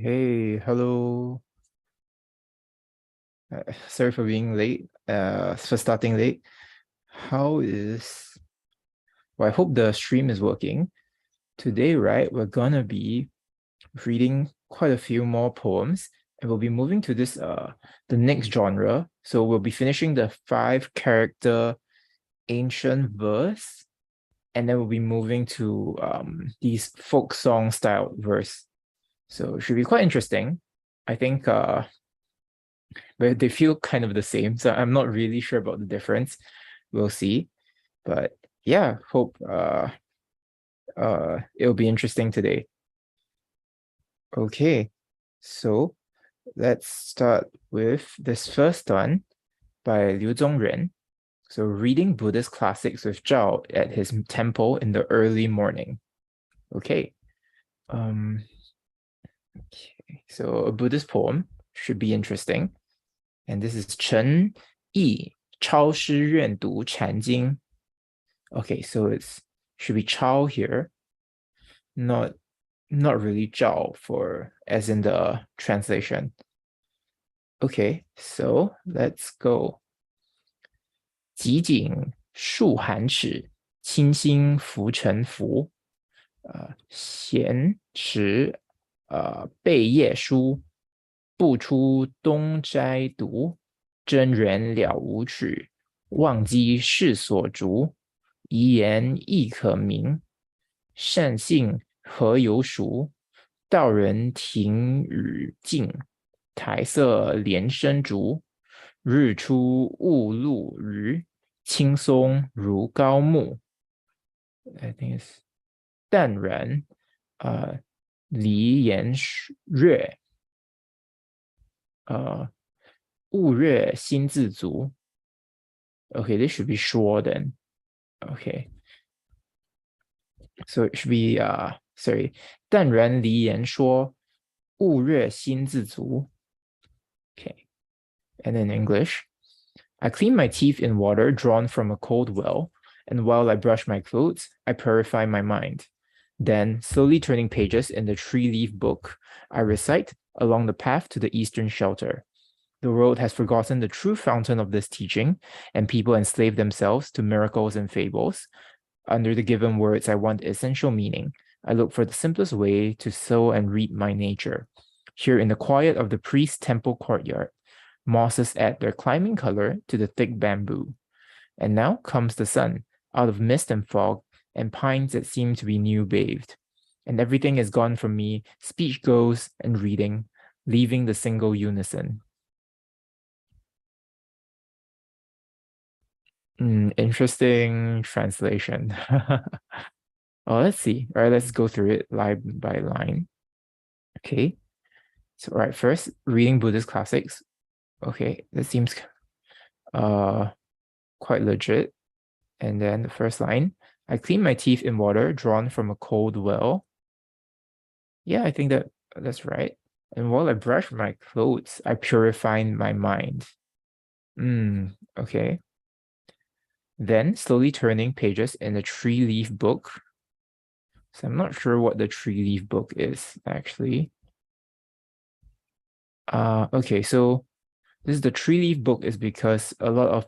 Hey, hello. Sorry for being late, for starting late. How is, well, I hope the stream is working. Today, right, we're gonna be reading quite a few more poems, and we'll be moving to the next genre. So we'll be finishing the 5 character ancient verse, and then we'll be moving to these folk song style verse. So it should be quite interesting. I think but they feel kind of the same. So I'm not really sure about the difference. We'll see. But yeah, hope it'll be interesting today. Okay, so let's start with this first one by Liu Zhongren. So reading Buddhist classics with Zhao at his temple in the early morning. Okay. Um, okay. So a Buddhist poem should be interesting. And this is Chen Yi 超师愿读禅经. Okay, so it's should be Chao here, not really Zhao for as in the translation. Okay, so let's go. 极景数寒尺，清新浮沉浮。闲持背夜书，不出东斋读。真人了无趣，忘机世所逐。遗言亦可明，善信何由熟？道人庭宇静，台色连生竹。日出雾露余，轻松如高木。I think it's 淡然离言月物月心自足。Okay, this should be 说 then. Okay. So it should be sorry. 淡然离言说，物月心自足。Okay. And in English, I clean my teeth in water drawn from a cold well, and while I brush my clothes, I purify my mind. Then, slowly turning pages in the tree-leaf book, I recite along the path to the eastern shelter. The world has forgotten the true fountain of this teaching, and people enslave themselves to miracles and fables. Under the given words, I want essential meaning. I look for the simplest way to sow and reap my nature. Here in the quiet of the priest's temple courtyard, mosses add their climbing color to the thick bamboo. And now comes the sun, out of mist and fog, and pines that seem to be new bathed. And everything is gone from me, speech goes and reading, leaving the single unison. Interesting translation. Oh, let's see. All right, let's go through it line by line. Okay. So, all right, first, reading Buddhist classics. Okay, that seems quite legit. And then the first line, I clean my teeth in water drawn from a cold well. Yeah, I think that's right. And while I brush my clothes, I purify my mind. Okay. Then slowly turning pages in the tree leaf book. So I'm not sure what the tree leaf book is actually. Okay, so this is the tree leaf book is because a lot of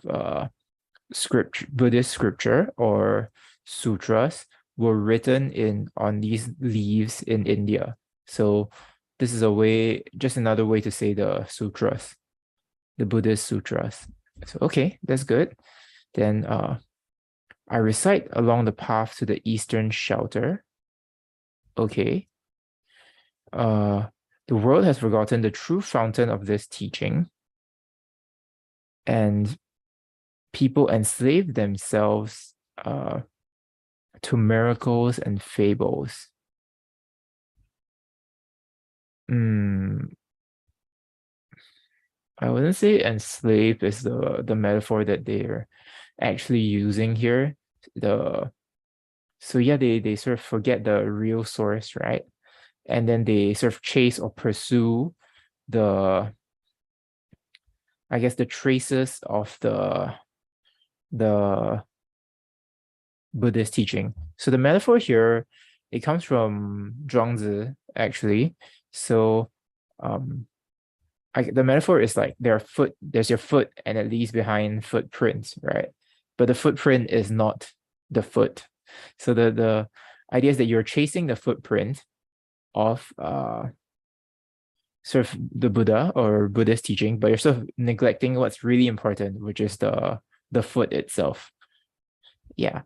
Buddhist scripture or sutras were written on these leaves in India. So this is just another way to say the sutras, the Buddhist sutras. So okay, that's good. Then I recite along the path to the eastern shelter. Okay. The world has forgotten the true fountain of this teaching, and people enslave themselves to miracles and fables. I wouldn't say enslave is the metaphor that they're actually using here. So yeah, they sort of forget the real source, right? And then they sort of chase or pursue the, I guess, the traces of the Buddhist teaching. So the metaphor here, it comes from Zhuangzi, actually. So the metaphor is like there's your foot and it leaves behind footprints, right? But the footprint is not the foot. So the idea is that you're chasing the footprint of sort of the Buddha or Buddhist teaching, but you're sort of neglecting what's really important, which is the foot itself. Yeah.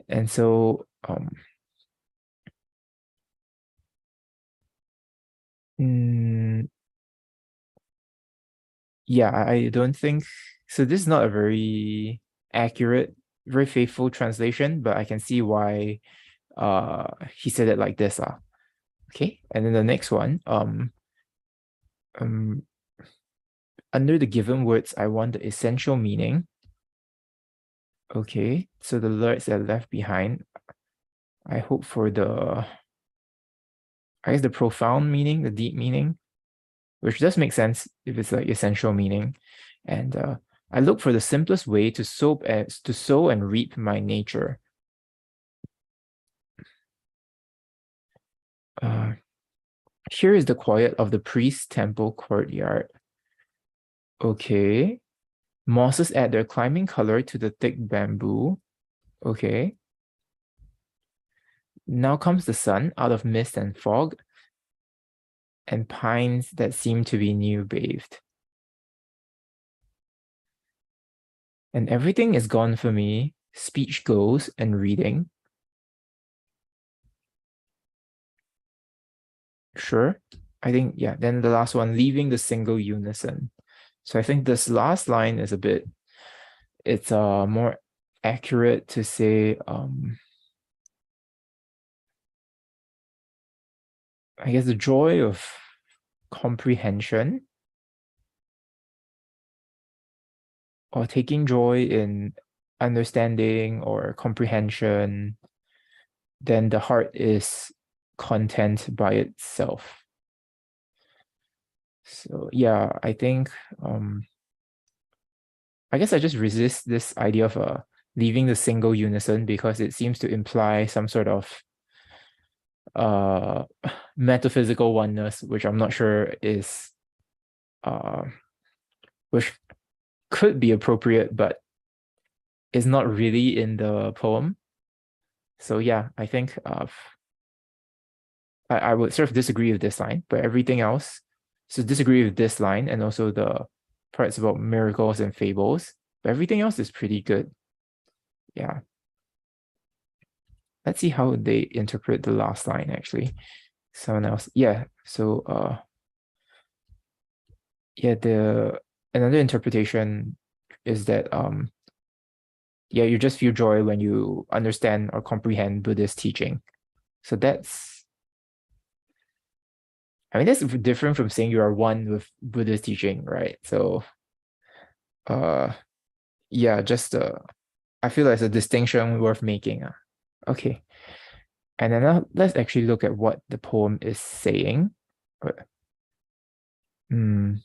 And so yeah, I don't think so. This is not a very accurate, very faithful translation, but I can see why he said it like this. Okay. And then the next one, um under the given words, I want the essential meaning. Okay, so the words that are left behind, I hope for I guess the profound meaning, the deep meaning, which does make sense if it's like essential meaning. And I look for the simplest way to sow and reap my nature. Here is the quiet of the priest's temple courtyard. Okay. Mosses add their climbing color to the thick bamboo. Okay. Now comes the sun out of mist and fog, and pines that seem to be new bathed. And everything is gone for me. Speech goes and reading. Sure. I think, yeah, then the last one, leaving the single unison. So I think this last line is it's more accurate to say, I guess the joy of comprehension or taking joy in understanding or comprehension, then the heart is content by itself. So yeah, I think I guess I just resist this idea of leaving the single unison because it seems to imply some sort of metaphysical oneness, which I'm not sure is which could be appropriate, but is not really in the poem. So yeah, I think I would sort of disagree with this line, but everything else, so disagree with this line and also the parts about miracles and fables, but everything else is pretty good. Yeah. Let's see how they interpret the last line actually. Someone else. Yeah. So yeah, the another interpretation is that yeah, you just feel joy when you understand or comprehend Buddhist teaching. So I mean, that's different from saying you are one with Buddhist teaching, right? So yeah, just I feel like it's a distinction worth making. Okay. And then now let's actually look at what the poem is saying. So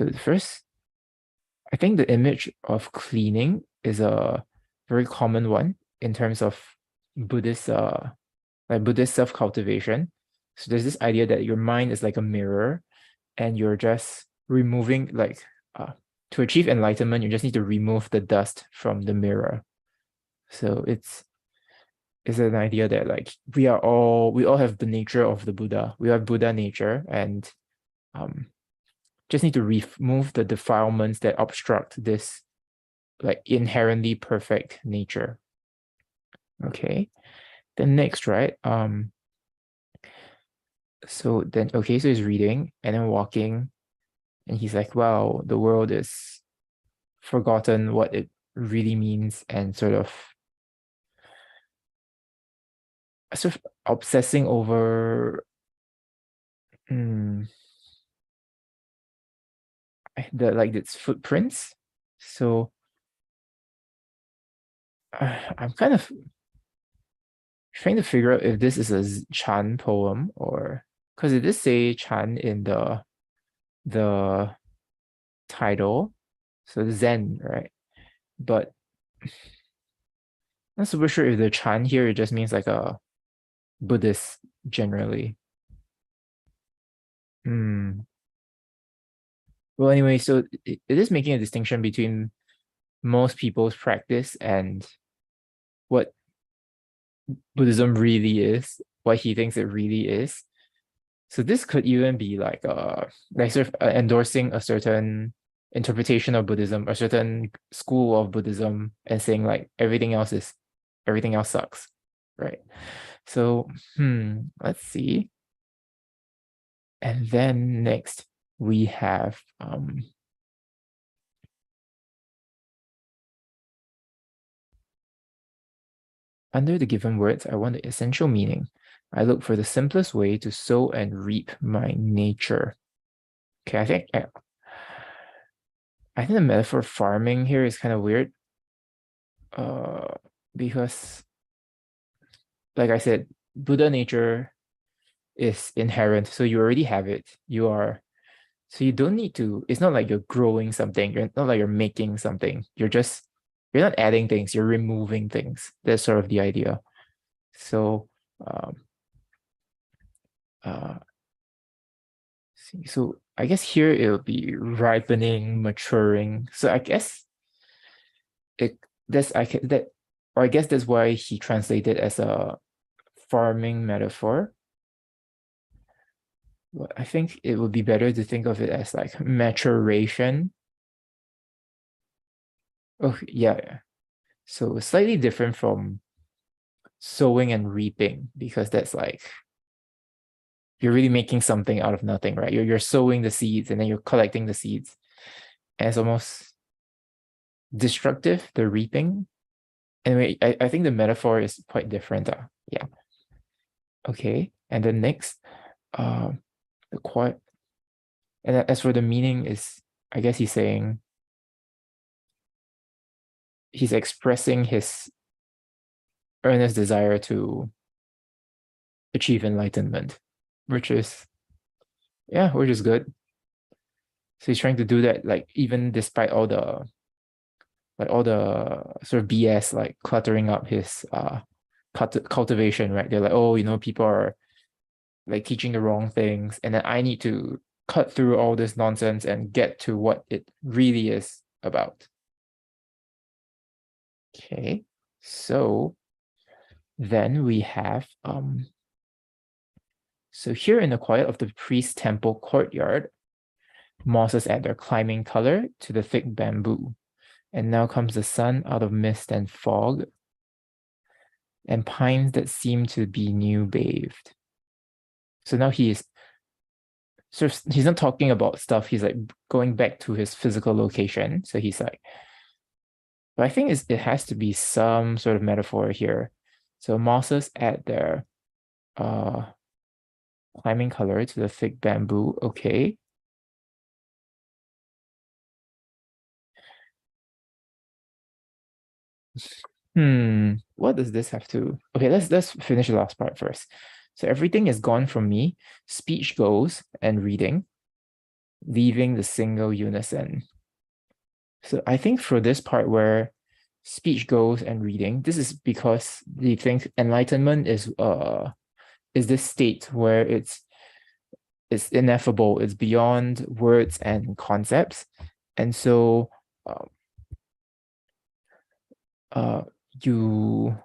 the first, I think the image of cleaning is a very common one in terms of Buddhist like Buddhist self-cultivation. So there's this idea that your mind is like a mirror and you're just removing like to achieve enlightenment, you just need to remove the dust from the mirror. So it's an idea that like we all have the nature of the Buddha. We have Buddha nature and just need to remove the defilements that obstruct this like inherently perfect nature. Okay. Then next, right? So then okay, so he's reading and then walking, and he's like, wow, the world is forgotten what it really means and sort of obsessing over the like its footprints. So I'm kind of trying to figure out if this is a Chan poem or because it does say Chan in the title, so Zen, right? But I'm not super sure if the Chan here it just means like a Buddhist generally. Well, anyway, so it is making a distinction between most people's practice and what Buddhism really is, what he thinks it really is. So this could even be like sort of endorsing a certain interpretation of Buddhism, a certain school of Buddhism, and saying like everything else sucks, right? So let's see. And then next we have under the given words, I want the essential meaning. I look for the simplest way to sow and reap my nature. Okay, I think the metaphor farming here is kind of weird. Because like I said, Buddha nature is inherent, so you already have it. So you don't need to, it's not like you're growing something, you're not like you're making something. You're not adding things, you're removing things. That's sort of the idea. So um so I guess here it'll be ripening, maturing. So I guess it that's I can that or I guess that's why he translated as a farming metaphor. Well, I think it would be better to think of it as like maturation. Oh yeah. So slightly different from sowing and reaping, because that's like you're really making something out of nothing, right? You're sowing the seeds and then you're collecting the seeds. And it's almost destructive, the reaping. Anyway, I think the metaphor is quite different. Yeah. Okay. And then next, the quiet. And as for the meaning is, I guess he's saying, he's expressing his earnest desire to achieve enlightenment, which is good. So he's trying to do that, like even despite all the sort of BS, like cluttering up his cultivation, right? They're like, oh, people are like teaching the wrong things, and then I need to cut through all this nonsense and get to what it really is about. Okay, so then we have so here in the quiet of the priest's temple courtyard, mosses add their climbing color to the thick bamboo. And now comes the sun out of mist and fog, and pines that seem to be new bathed. So now he's not talking about stuff, he's like going back to his physical location. So he's like, but I think it has to be some sort of metaphor here. So mosses add their climbing color to the thick bamboo. Okay. What does this have to? Okay, let's finish the last part first. So everything is gone from me. Speech goes and reading, leaving the single unison. So I think for this part where speech goes and reading, this is because they think enlightenment is this state where it's ineffable, it's beyond words and concepts. And so you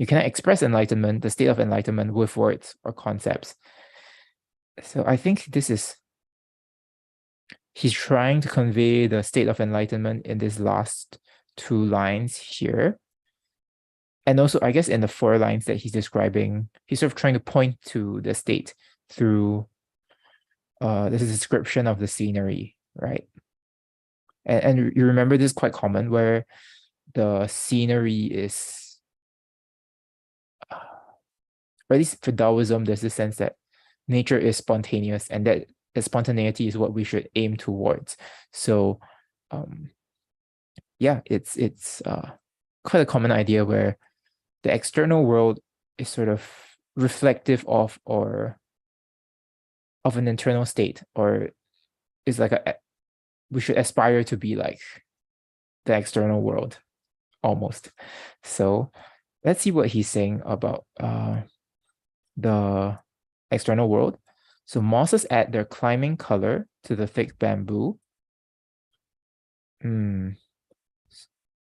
cannot express enlightenment, the state of enlightenment, with words or concepts. So I think he's trying to convey the state of enlightenment in this last two lines here. And also, I guess in the 4 lines that he's describing, he's sort of trying to point to the state through this is a description of the scenery, right? And you remember this is quite common, where the scenery is, or at least for Taoism, there's this sense that nature is spontaneous, and that the spontaneity is what we should aim towards. So yeah, it's quite a common idea where the external world is sort of reflective of an internal state, or is like we should aspire to be like the external world almost. So let's see what he's saying about the external world. So mosses add their climbing color to the thick bamboo.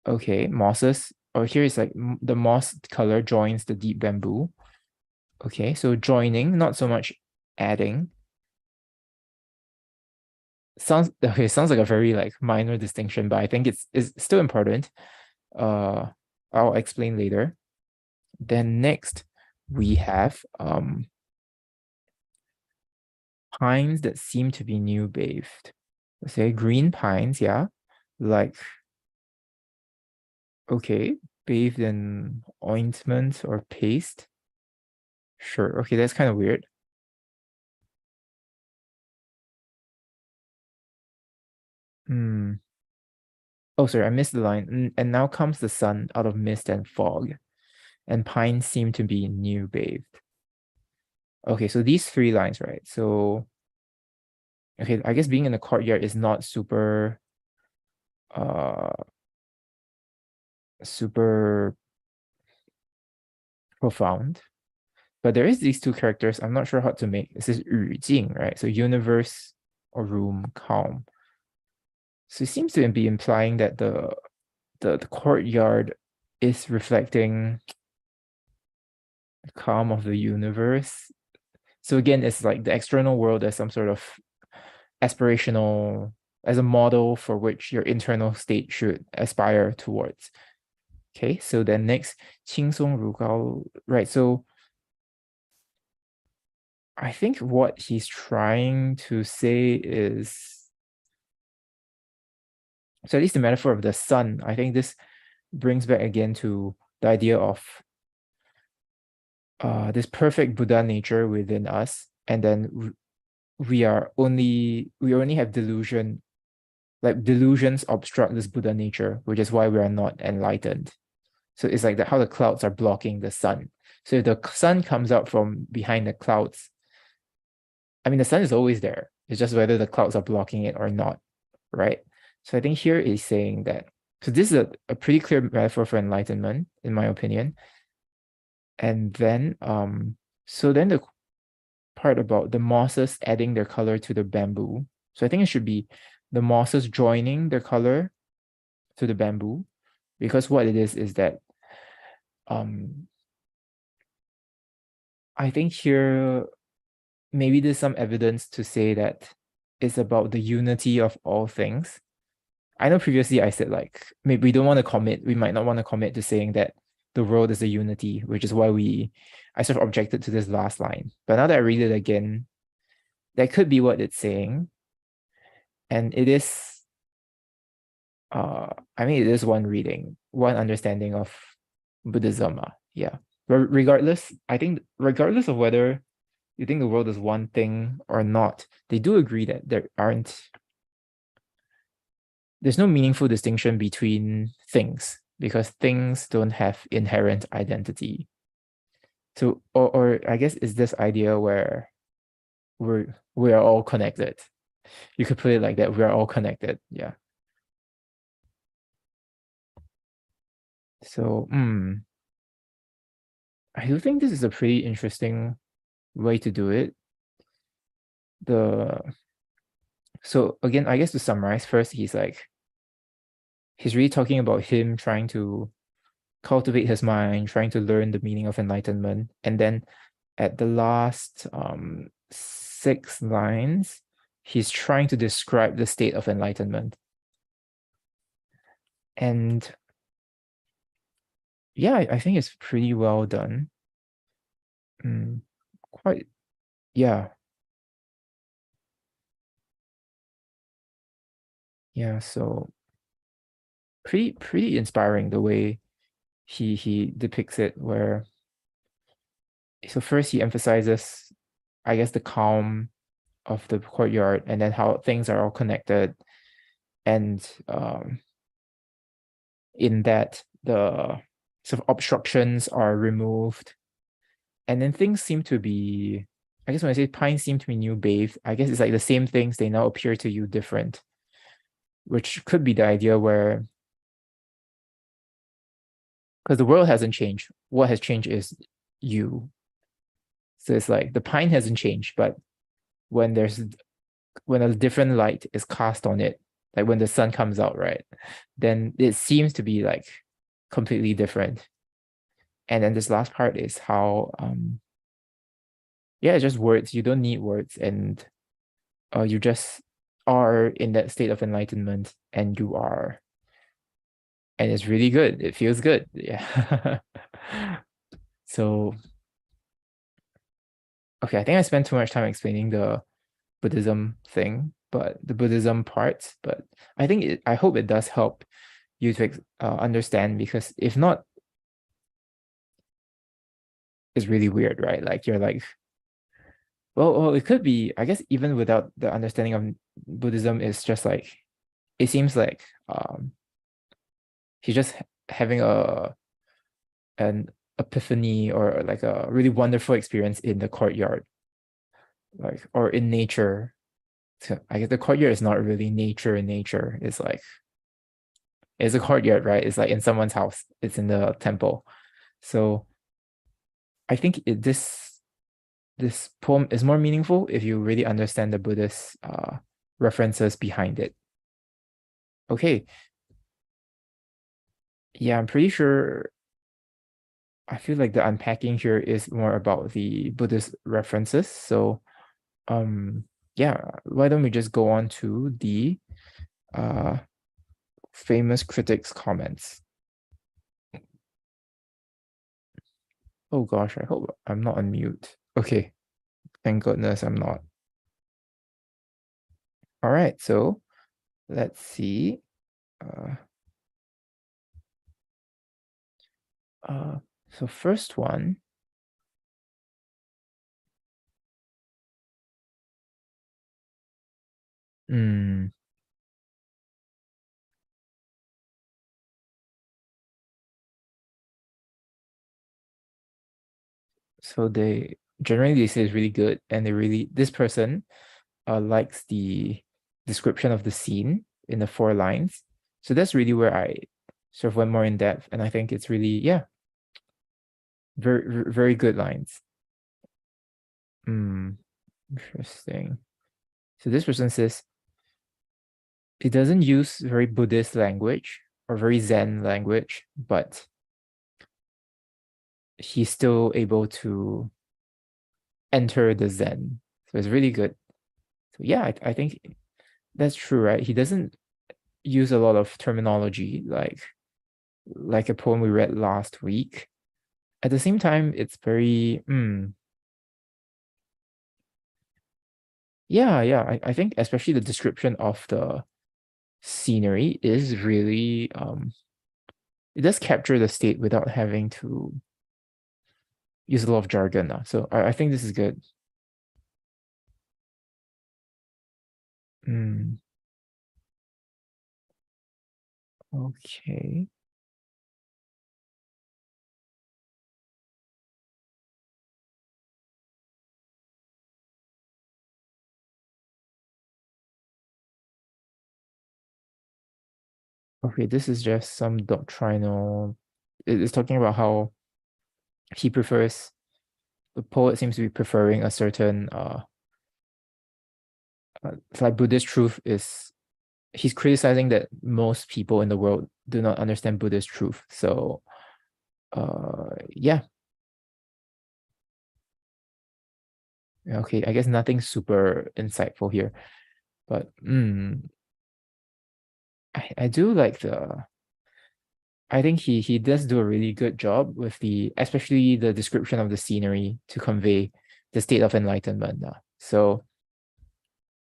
Okay, mosses. Oh, here is like the moss color joins the deep bamboo. Okay, so joining, not so much adding. Sounds like a very like minor distinction, but I think it's still important. I'll explain later. Then next we have pines that seem to be new bathed. Let's say green pines, yeah. Like okay, bathed in ointment or paste. Sure. Okay, that's kind of weird. Oh, sorry, I missed the line. And now comes the sun out of mist and fog, and pines seem to be new bathed. Okay, so these three lines, right? So, okay, I guess being in the courtyard is not super, super profound, but there is these two characters. I'm not sure how to make. This is 语境, right? So universe or room, calm. So it seems to be implying that the courtyard is reflecting the calm of the universe. So again, it's like the external world as some sort of aspirational, as a model for which your internal state should aspire towards. Okay, so then next, 轻松如高, right? So I think what he's trying to say is, so at least the metaphor of the sun, I think this brings back again to the idea of this perfect Buddha nature within us, and then we only have delusion, like delusions obstruct this Buddha nature, which is why we are not enlightened. So it's like how the clouds are blocking the sun. So if the sun comes out from behind the clouds, I mean, the sun is always there. It's just whether the clouds are blocking it or not, right? So I think here is saying that, so this is a pretty clear metaphor for enlightenment, in my opinion. And then, so then the part about the mosses adding their color to the bamboo. So I think it should be the mosses joining their color to the bamboo, because what it is that I think here maybe there's some evidence to say that it's about the unity of all things. I know previously I said like maybe we might not want to commit to saying that the world is a unity, which is why I sort of objected to this last line. But now that I read it again, that could be what it's saying. And it is I mean, it is one reading, one understanding of Buddhism. Yeah. But regardless, I think regardless of whether you think the world is one thing or not, they do agree that there's no meaningful distinction between things because things don't have inherent identity. So, or I guess it's this idea where we are all connected. You could put it like that. We are all connected. Yeah. So, I do think this is a pretty interesting way to do it. So again, I guess to summarize, first he's really talking about him trying to cultivate his mind, trying to learn the meaning of enlightenment, and then at the last 6 lines, he's trying to describe the state of enlightenment. And yeah, I think it's pretty well done. Quite, yeah. Yeah, so pretty inspiring the way he depicts it, where so first he emphasizes, I guess, the calm of the courtyard and then how things are all connected, and in that the sort of obstructions are removed, and then things seem to be, I guess when I say pines seem to be new bathed, I guess it's like the same things, they now appear to you different, which could be the idea where, because the world hasn't changed, what has changed is you. So it's like the pine hasn't changed, but when a different light is cast on it, like when the sun comes out, right? Then it seems to be like completely different. And then this last part is how yeah, it's just words. You don't need words, and you just are in that state of enlightenment, and you are, and it's really good. It feels good. Yeah. So okay, I think I spent too much time explaining the Buddhism thing, but the Buddhism parts, but I hope it does help you to understand, because if not, it's really weird, right? Like you're like, well, it could be, I guess, even without the understanding of Buddhism, it's just like, it seems like he's just having an epiphany, or like a really wonderful experience in the courtyard, like, or in nature. So I guess the courtyard is not really nature in nature. It's like, it's a courtyard, right? It's like in someone's house. It's in the temple. So I think this poem is more meaningful if you really understand the Buddhist references behind it. Okay, yeah, I'm pretty sure. I feel like the unpacking here is more about the Buddhist references. So, yeah, why don't we just go on to the uh famous critics' comments? Oh gosh, I hope I'm not on mute. Okay, thank goodness I'm not. All right, so let's see. Uh, so first one. Hmm. So they say it's really good, and this person likes the description of the scene in the 4 lines. So that's really where I sort of went more in depth, and I think it's really, yeah, very good lines. Interesting. So this person says it doesn't use very Buddhist language or very Zen language, but he's still able to enter the Zen. So it's really good. So yeah, I think that's true, right? He doesn't use a lot of terminology like a poem we read last week. At the same time, it's very yeah. I think especially the description of the scenery is really it does capture the state without having to use a lot of jargon. So I think this is good. Okay. Okay, this is just some doctrinal. It's talking about how he prefers, the poet seems to be preferring a certain it's like Buddhist truth is, he's criticizing that most people in the world do not understand Buddhist truth. So yeah. Okay, I guess nothing super insightful here, but I do like I think he does do a really good job with especially the description of the scenery to convey the state of enlightenment. So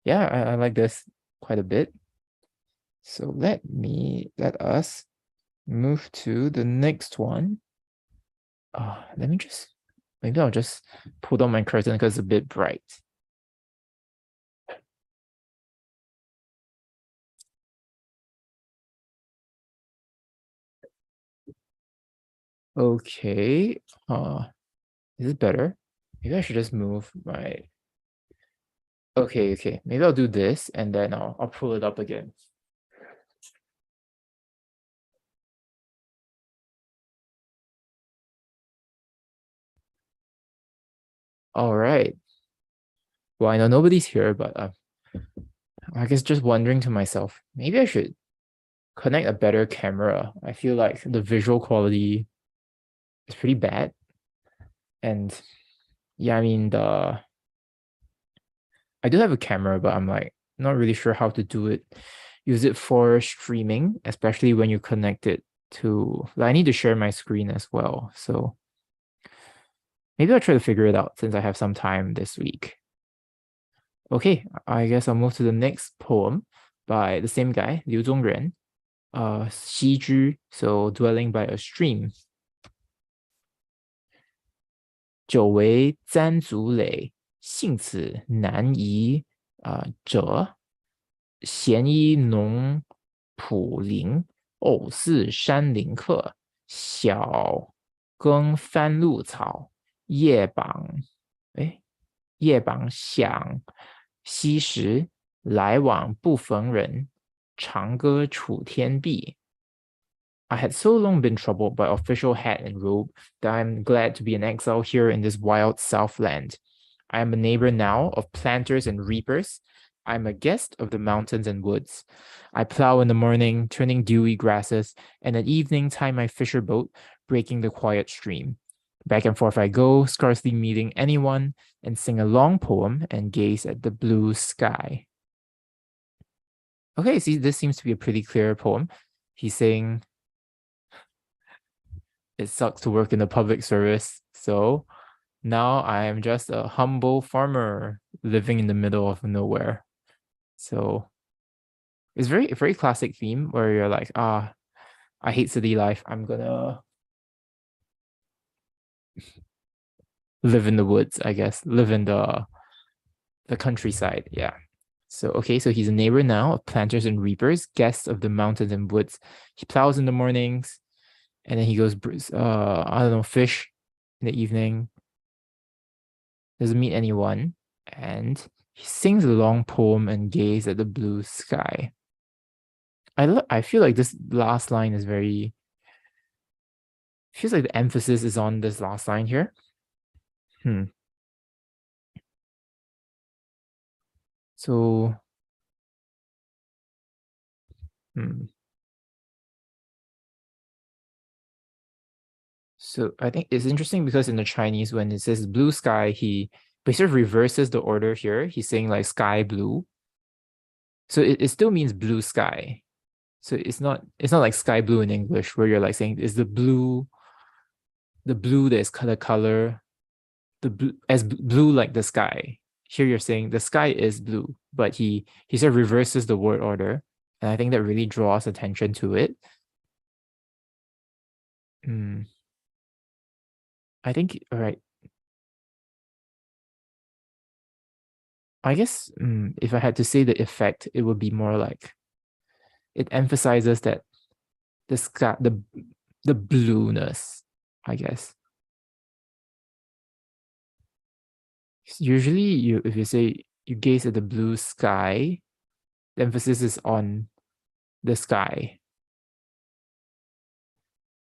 yeah, I like this quite a bit. So let us move to the next one. Let me just, maybe I'll just pull down my curtain because it's a bit bright. Okay, is it better? Maybe I should just move my, okay. Maybe I'll do this and then I'll pull it up again. All right. Well, I know nobody's here, but I guess just wondering to myself, maybe I should connect a better camera. I feel like the visual quality is pretty bad. And yeah, I mean I do have a camera, but I'm like not really sure how to do it. Use it for streaming, especially when you connect it to like, I need to share my screen as well. So maybe I'll try to figure it out since I have some time this week. Okay, I guess I'll move to the next poem by the same guy, Liu Zhongren. 栖居, so dwelling by a stream. 久为簪足累，幸此难移者。闲依农圃林，偶似山林客。小耕翻露草，夜榜响溪时，来往不逢人。长歌楚天碧。I had so long been troubled by official hat and robe that I am glad to be an exile here in this wild southland. I am a neighbor now of planters and reapers. I am a guest of the mountains and woods. I plow in the morning, turning dewy grasses, and at evening tie my fisher boat, breaking the quiet stream. Back and forth I go, scarcely meeting anyone, and sing a long poem and gaze at the blue sky. Okay, see, this seems to be a pretty clear poem. He's saying it sucks to work in the public service. So now I am just a humble farmer living in the middle of nowhere. So it's very classic theme where you're like, I hate city life. I'm gonna live in the woods, I guess. Live in the countryside. Yeah. So okay, so he's a neighbor now of planters and reapers, guest of the mountains and woods. He plows in the mornings, and then he goes I don't know, fish in the evening. Doesn't meet anyone, and he sings a long poem and gazes at the blue sky. I feel like this last line is very feels like the emphasis is on this last line here. So hmm. So I think it's interesting because in the Chinese, when it says blue sky, he sort of reverses the order here. He's saying like sky blue. So it still means blue sky. So it's not like sky blue in English where you're like saying is the blue that is color the blue as blue like the sky. Here you're saying the sky is blue, but he sort of reverses the word order, and I think that really draws attention to it. I think all right. I guess if I had to say the effect, it would be more like it emphasizes that the sky, the blueness, I guess. Usually, if you say you gaze at the blue sky, the emphasis is on the sky.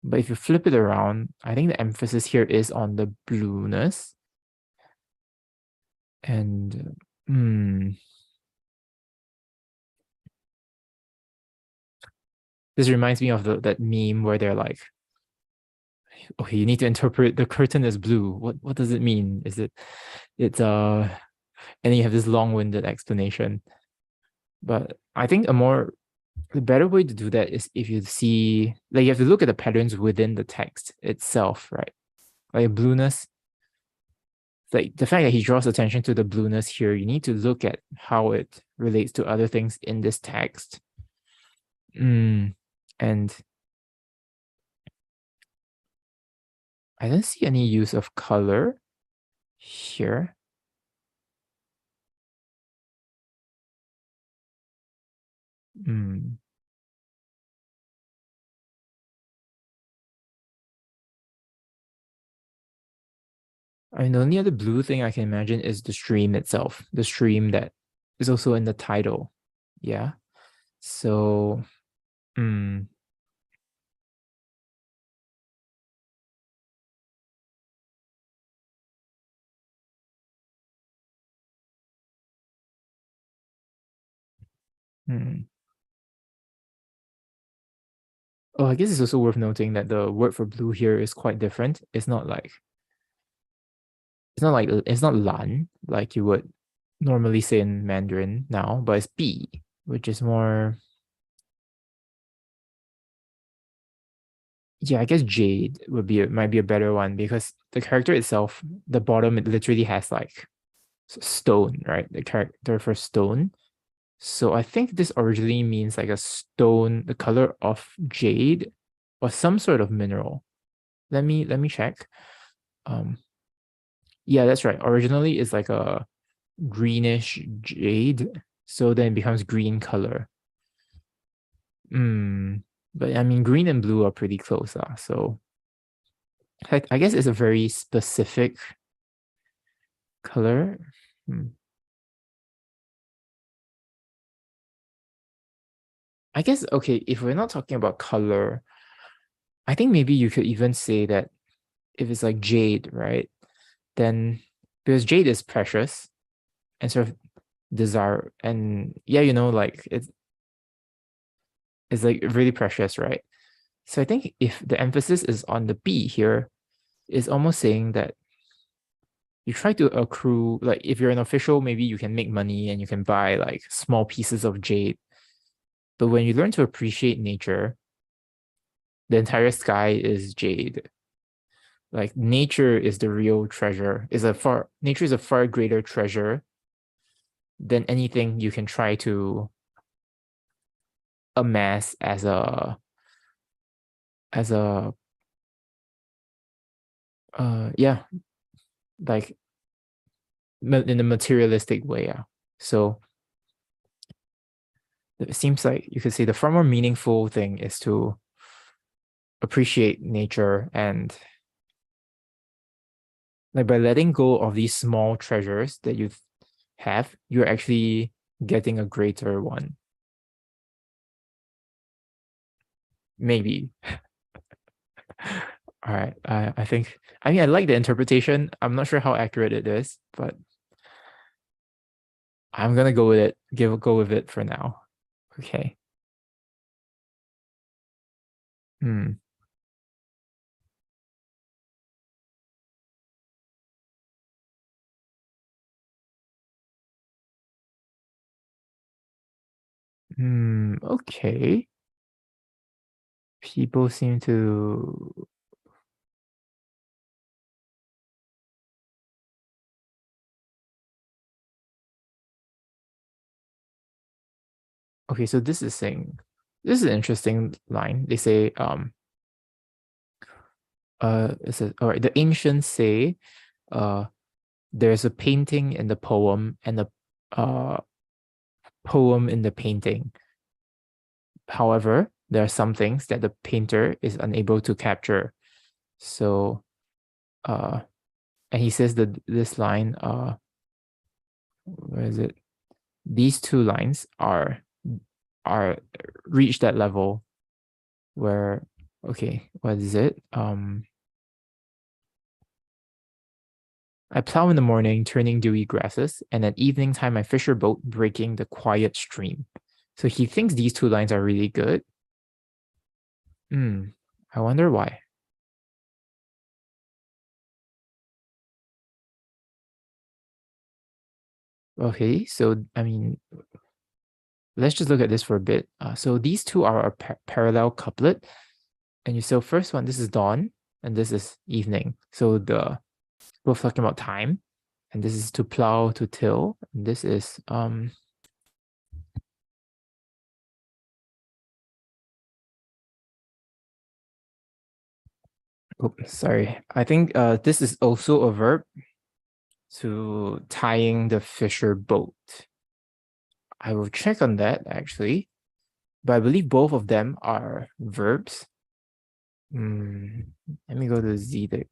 But if you flip it around, I think the emphasis here is on the blueness. And this reminds me of that meme where they're like, okay, you need to interpret the curtain as blue. What does it mean? Is it's and you have this long-winded explanation. But I think the better way to do that is if you see like you have to look at the patterns within the text itself, right? Like blueness, like the fact that he draws attention to the blueness here, you need to look at how it relates to other things in this text. And I don't see any use of color here. I mean, the only other blue thing I can imagine is the stream itself, the stream that is also in the title. Yeah. So, Hmm. Oh, I guess it's also worth noting that the word for blue here is quite different. It's not lan like you would normally say in Mandarin now, but it's bi, which is more, yeah, I guess jade might be a better one because the character itself, the bottom, it literally has like stone, right? The character for stone. So I think this originally means like a stone, the color of jade or some sort of mineral. Let me check. Um, yeah, that's right. Originally it's like a greenish jade, so then it becomes green color. But I mean, green and blue are pretty close, so I guess it's a very specific color. Hmm. I guess, okay, if we're not talking about color, I think maybe you could even say that if it's like jade, right? Then because jade is precious and sort of desire, and yeah, like it's like really precious, right? So I think if the emphasis is on the B here, it's almost saying that you try to accrue, like if you're an official, maybe you can make money and you can buy like small pieces of jade. But when you learn to appreciate nature, the entire sky is jade. Like nature is the real treasure, nature is a far greater treasure than anything you can try to amass as a yeah, like in a materialistic way. Yeah. So it seems like you could say the far more meaningful thing is to appreciate nature, and like by letting go of these small treasures that you have, you're actually getting a greater one. Maybe. All right. I mean, I like the interpretation. I'm not sure how accurate it is, but I'm gonna go with it. Go with it for now. Okay. Hmm. Okay. People seem to. Okay, so this is an interesting line. They say, it says, all right, the ancients say, uh, there's a painting in the poem and a uh poem in the painting. However, there are some things that the painter is unable to capture. So, uh, and he says that this line, where is it? These two lines are reach that level where, okay, what is it? I plow in the morning, turning dewy grasses, and at evening time I fish a boat, breaking the quiet stream. So he thinks these two lines are really good. I wonder why. Okay, so I mean, let's just look at this for a bit. So these two are a parallel couplet, and so first one, this is dawn, and this is evening. So both talking about time, and this is to plow, to till, and this is oh, sorry. I think this is also a verb, to tying the fisher boat. I will check on that actually, but I believe both of them are verbs. Let me go to Zedic.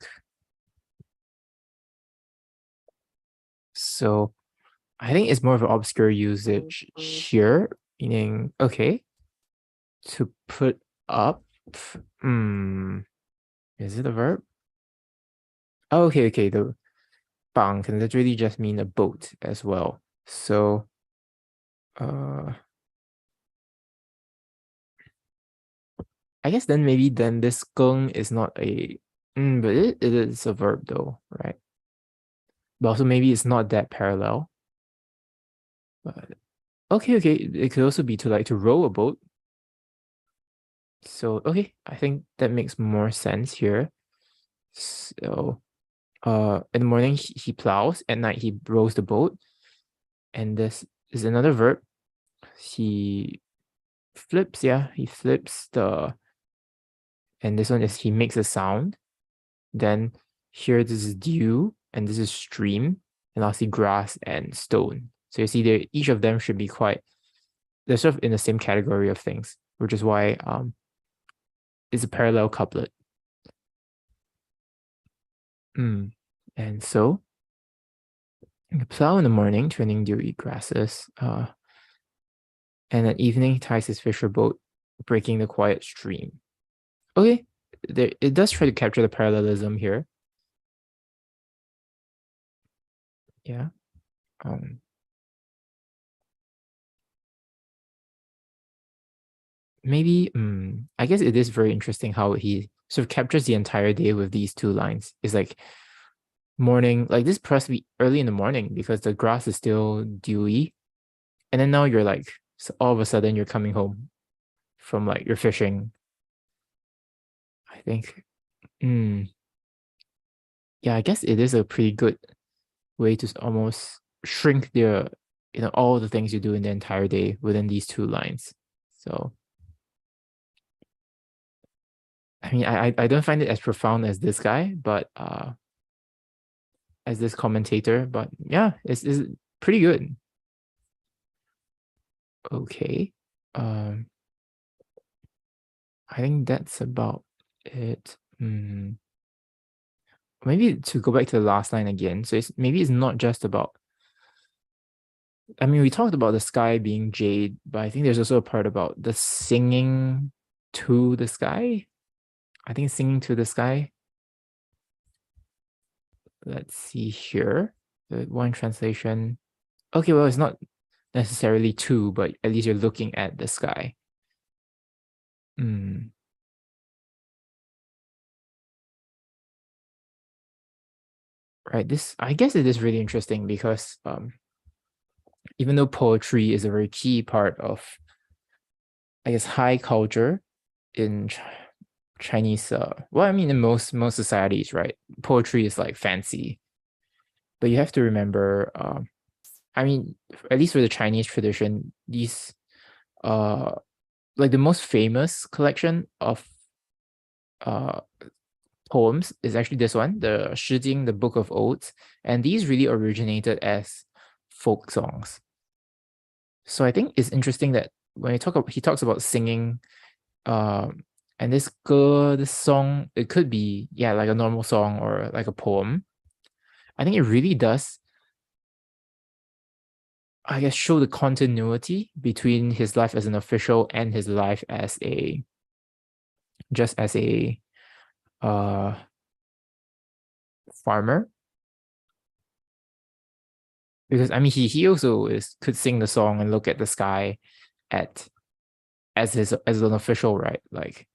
So I think it's more of an obscure usage here, meaning, okay, to put up. Is it a verb? Oh, okay. The bang can literally just mean a boat as well. So, uh, I guess then maybe then this keng is not a but it is a verb though, right? But also maybe it's not that parallel. But okay, it could also be to like to row a boat. So okay, I think that makes more sense here. So in the morning he plows, at night he rows the boat, and this is another verb. He flips, yeah, he flips the, and this one is he makes a sound. Then here this is dew, and this is stream, and lastly grass and stone. So you see there, each of them should be quite, they're sort of in the same category of things, which is why it's a parallel couplet. And so you plow in the morning, turning dewy grasses, and at evening he ties his fisher boat, breaking the quiet stream. Okay, there, it does try to capture the parallelism here. Yeah. Maybe I guess it is very interesting how he sort of captures the entire day with these two lines. It's like morning, like this must be early in the morning because the grass is still dewy. And then now you're like, so all of a sudden you're coming home from like your fishing. I think, yeah, I guess it is a pretty good way to almost shrink the, all the things you do in the entire day within these two lines. So, I mean, I don't find it as profound as this guy, but as this commentator, but yeah, it's pretty good. Okay. I think that's about it. Maybe to go back to the last line again. So maybe it's not just about, I mean, we talked about the sky being jade, but I think there's also a part about the singing to the sky. I think singing to the sky. Let's see here. The one translation. Okay, well, it's not necessarily to, but at least you're looking at the sky. Right. This, I guess it is really interesting because even though poetry is a very key part of, I guess, high culture in Chinese, well, I mean, in most societies, right? Poetry is like fancy, but you have to remember, I mean, at least for the Chinese tradition, these, like the most famous collection of poems is actually this one, the Shi Jing, the Book of Odes, and these really originated as folk songs. So I think it's interesting that when he talks about singing, and this song, it could be, yeah, like a normal song or like a poem. I think it really does, I guess, show the continuity between his life as an official and his life as a, just as a farmer. Because I mean, he also could sing the song and look at the sky as an official, right? Like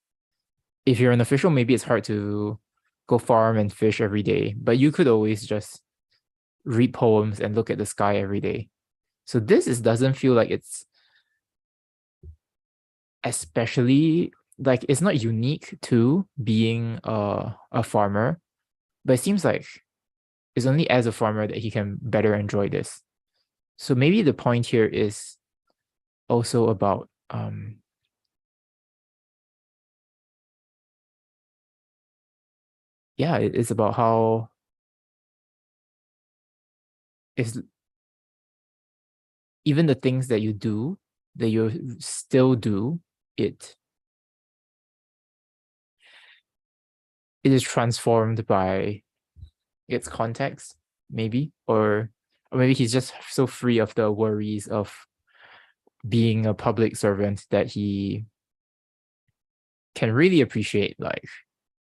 if you're an official, maybe it's hard to go farm and fish every day, but you could always just read poems and look at the sky every day. So this doesn't feel like it's especially, like it's not unique to being a farmer, but it seems like it's only as a farmer that he can better enjoy this. So maybe the point here is also about yeah, it's about how it's even the things that you do, that you still do, it is transformed by its context, maybe, or maybe he's just so free of the worries of being a public servant that he can really appreciate like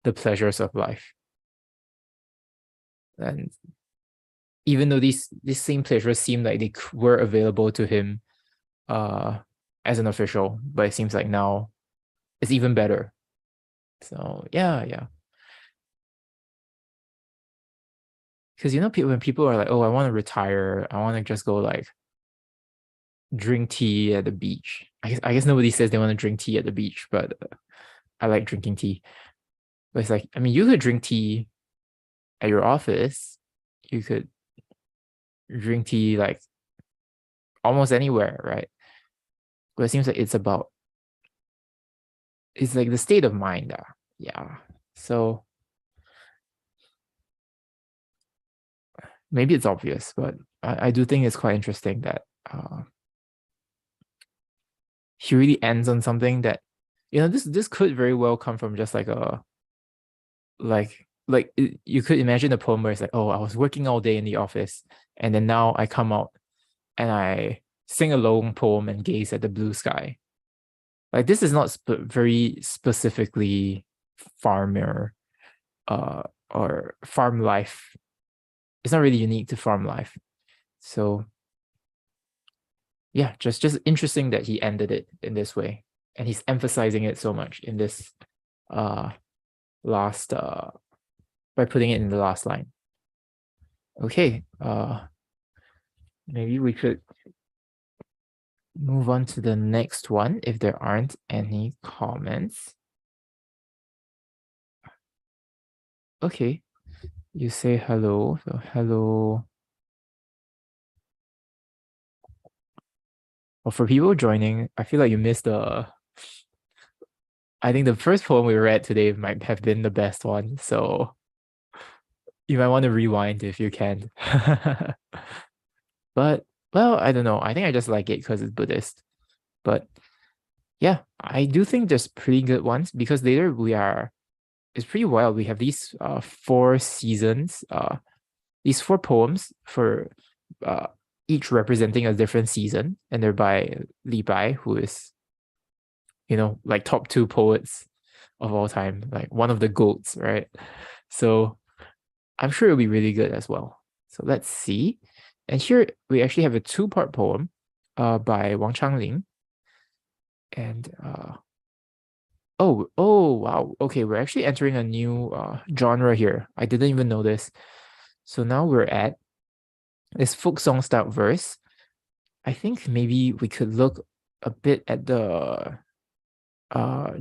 the pleasures of life. And even though these same pleasures seem like they were available to him as an official, but it seems like now is even better. So yeah. Because when people are like, oh, I want to retire, I want to just go like drink tea at the beach. I guess nobody says they want to drink tea at the beach, but I like drinking tea. But it's like, I mean, you could drink tea at your office. You could drink tea like almost anywhere, right? But it seems like it's like the state of mind. Yeah. So maybe it's obvious, but I do think it's quite interesting that he really ends on something that, this could very well come from just like you could imagine a poem where it's like, oh, I was working all day in the office, and then now I come out and I sing a long poem and gaze at the blue sky. Like, this is not very specifically farmer or farm life. It's not really unique to farm life. So yeah, just interesting that he ended it in this way, and he's emphasizing it so much in this last by putting it in the last line. Okay, maybe we could move on to the next one if there aren't any comments. Okay, you say hello, so hello. Well, for people joining, I feel like you missed I think the first poem we read today might have been the best one, so you might want to rewind if you can. But, well, I don't know. I think I just like it because it's Buddhist. But yeah, I do think there's pretty good ones, because later it's pretty wild. We have these 4 seasons, these 4 poems for each representing a different season, and they're by Li Bai, who is, like top 2 poets of all time, like one of the goats, right? So I'm sure it'll be really good as well. So let's see. And here we actually have a 2-part poem by Wang Changling. And oh wow, okay, we're actually entering a new genre here. I didn't even know this. So now we're at this folk song style verse. I think maybe we could look a bit at the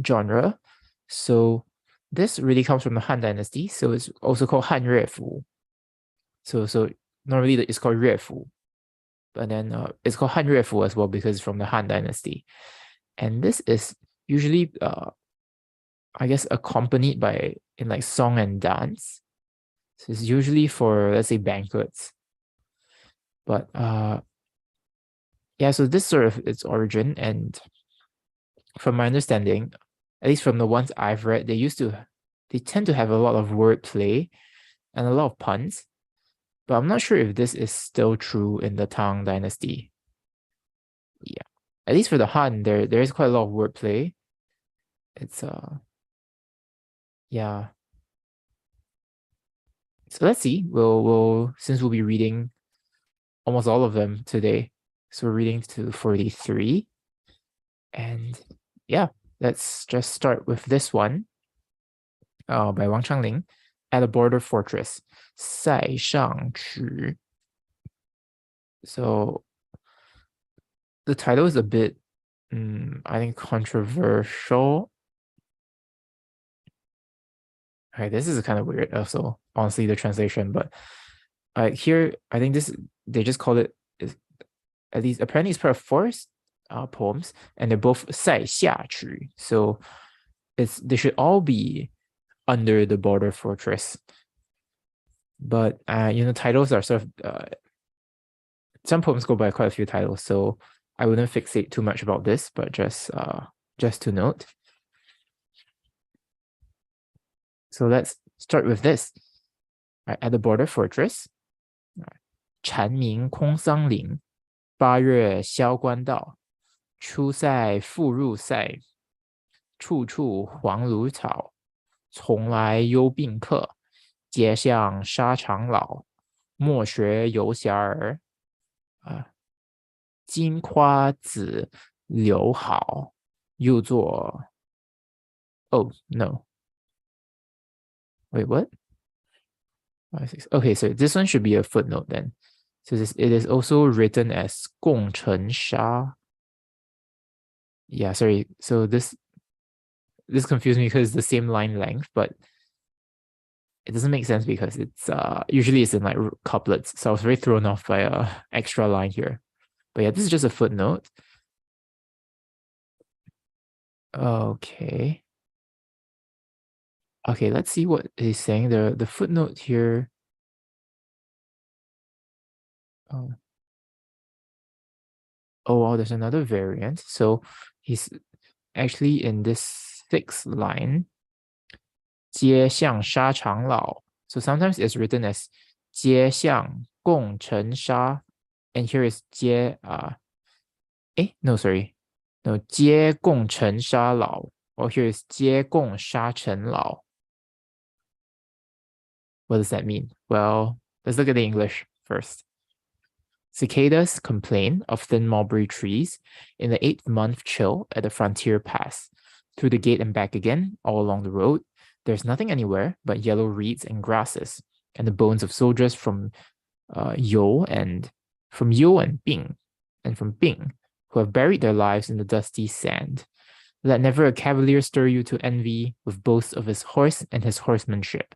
genre. So this really comes from the Han Dynasty, so it's also called Han Yue Fu. So normally it's called Yue Fu, but then it's called Han Yue Fu as well because it's from the Han Dynasty. And this is usually I guess accompanied by in like song and dance. So it's usually for, let's say, banquets. But yeah, so this sort of its origin, and from my understanding, at least from the ones I've read, they tend to have a lot of wordplay and a lot of puns. But I'm not sure if this is still true in the Tang Dynasty. Yeah, at least for the Han, there is quite a lot of wordplay. It's yeah. So let's see. We'll since we'll be reading almost all of them today, so we're reading to 43, and yeah, let's just start with this one. By Wang Changling, At a Border Fortress, 塞上曲. So the title is a bit, I think, controversial. Okay, this is kind of weird also, honestly, the translation, but here, I think they just call it, at least apparently it's part of 4 poems, and they're both 塞下曲. So they should all be under the border fortress. But titles are sort of some poems go by quite a few titles, so I wouldn't fixate too much about this, but just to note. So let's start with this. At the border fortress, 蝉鸣空桑林，8月萧关道，出塞复入塞，处处黄芦草。从来忧病客，皆向沙场老。莫学游侠儿，金夸子留好，又作 Oh, no. Wait, what? 5, 6. Okay, so this one should be a footnote then. So it is also written as 共成沙. Yeah, sorry. So this confused me because it's the same line length, but it doesn't make sense because it's usually it's in like couplets. So I was very thrown off by a extra line here. But yeah, this is just a footnote. Okay. Okay, let's see what he's saying. The footnote here. Oh. Oh wow, there's another variant. So he's actually in this 6th line, 街巷沙长老. So sometimes it's written as 街巷共成沙, and here is 街no sorry, no 街共成沙老, or here is 街共沙尘老. What does that mean? Well, let's look at the English first. Cicadas complain of thin mulberry trees in the 8th month chill at the frontier pass. Through the gate and back again, all along the road, there's nothing anywhere but yellow reeds and grasses, and the bones of soldiers from Yo and Bing, who have buried their lives in the dusty sand. Let never a cavalier stir you to envy with boasts of his horse and his horsemanship.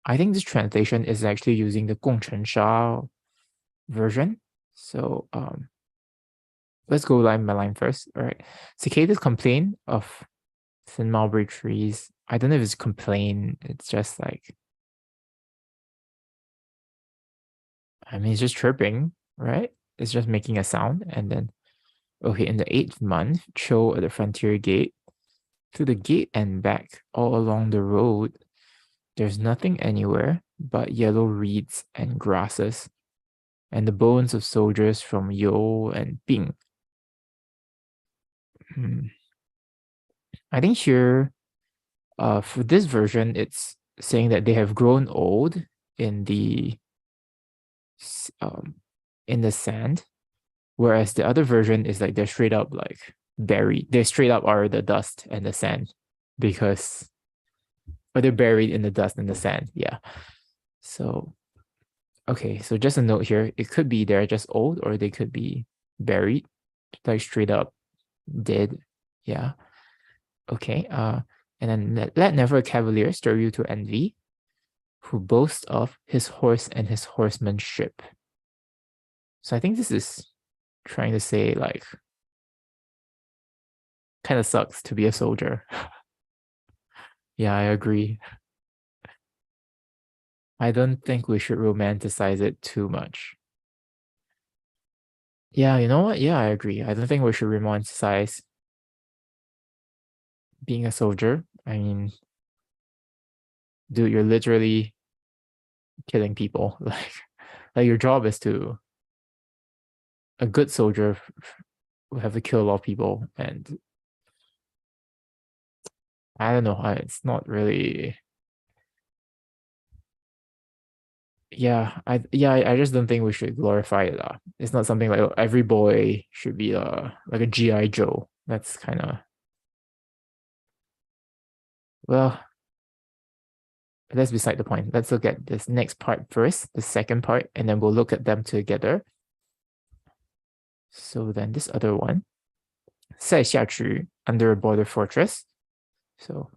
I think this translation is actually using the 共成沙 version. So let's go line by line first. All right. Cicadas complain of thin mulberry trees. I don't know if it's complain. It's just like, I mean, it's just chirping, right? It's just making a sound. And then, okay, in the 8th month, chill at the frontier gate. Through the gate and back, all along the road, there's nothing anywhere but yellow reeds and grasses, and the bones of soldiers from Yo and Bing. I think here, for this version, it's saying that they have grown old in the sand, whereas the other version is like they're straight up like buried. They straight up are the dust and the sand because, or they're buried in the dust and the sand. Yeah. So, okay. So just a note here, it could be they're just old or they could be buried, like straight up dead. Yeah. Okay. And then let never a cavalier stir you to envy, who boasts of his horse and his horsemanship. So I think this is trying to say like, kind of sucks to be a soldier. Yeah, I agree. I don't think we should romanticize it too much. Yeah, you know what? Yeah, I agree. I don't think we should romanticize being a soldier. I mean, dude, you're literally killing people. Like your job is to, a good soldier will have to kill a lot of people, and I don't know. It's not really. Yeah, I just don't think we should glorify it. It's not something like, oh, every boy should be like a GI Joe. That's kind of, well, that's beside the point. Let's look at this next part first, the second part, and then we'll look at them together. So then this other one, 塞下池 under a border fortress. So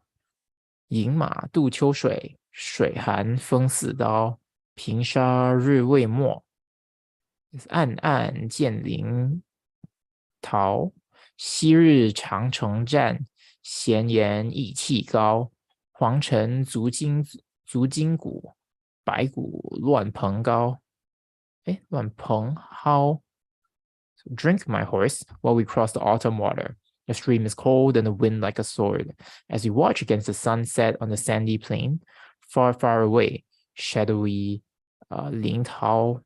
饮马渡秋水，水寒风似刀，平沙日未没。暗暗见林桃，昔日长城战，闲言意气高。皇城足筋骨，白骨乱蓬蒿。乱蓬蒿。So drink, my horse, while we cross the autumn water. The stream is cold and the wind like a sword. As we watch against the sunset on the sandy plain, far, far away, shadowy Lintao.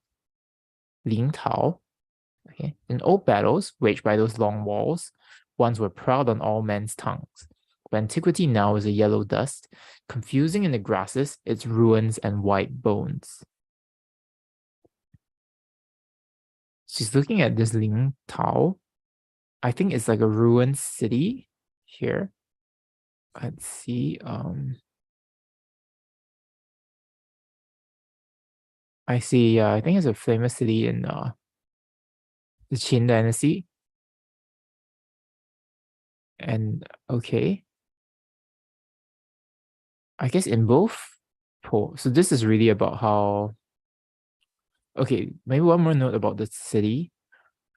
Okay. In old battles waged by those long walls, ones were proud on all men's tongues. But antiquity now is a yellow dust, confusing in the grasses its ruins and white bones. she's looking at this Ling Tao. I think it's like a ruined city here. Let's see. I see. Yeah, I think it's a famous city in the Qin Dynasty. And okay, I guess in both so this is really about how. Okay, maybe one more note about the city.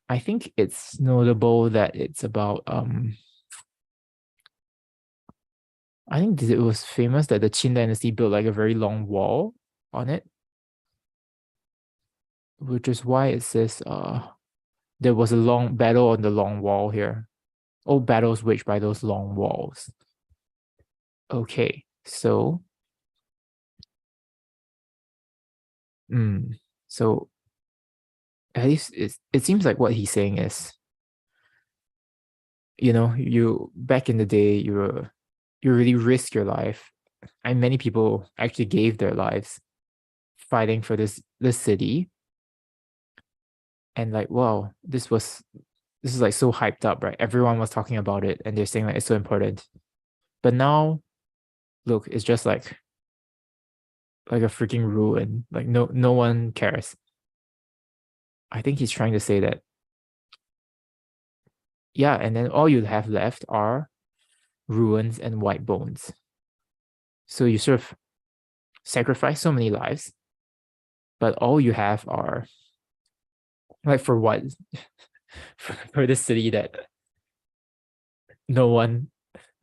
I think it's notable that it's about I think it was famous that the Qin Dynasty built like a very long wall on it, which is why it says there was a long battle on the long wall here. All battles waged by those long walls. Okay, so so at least it seems like what he's saying is, you back in the day you really risk your life, and many people actually gave their lives fighting for this city, and like wow, this is like so hyped up, right? Everyone was talking about it and they're saying like it's so important. But now look, it's just like a freaking ruin. Like no one cares. I think he's trying to say that, yeah, and then all you have left are ruins and white bones. So you sort of sacrifice so many lives, but all you have are like for what? for this city that no one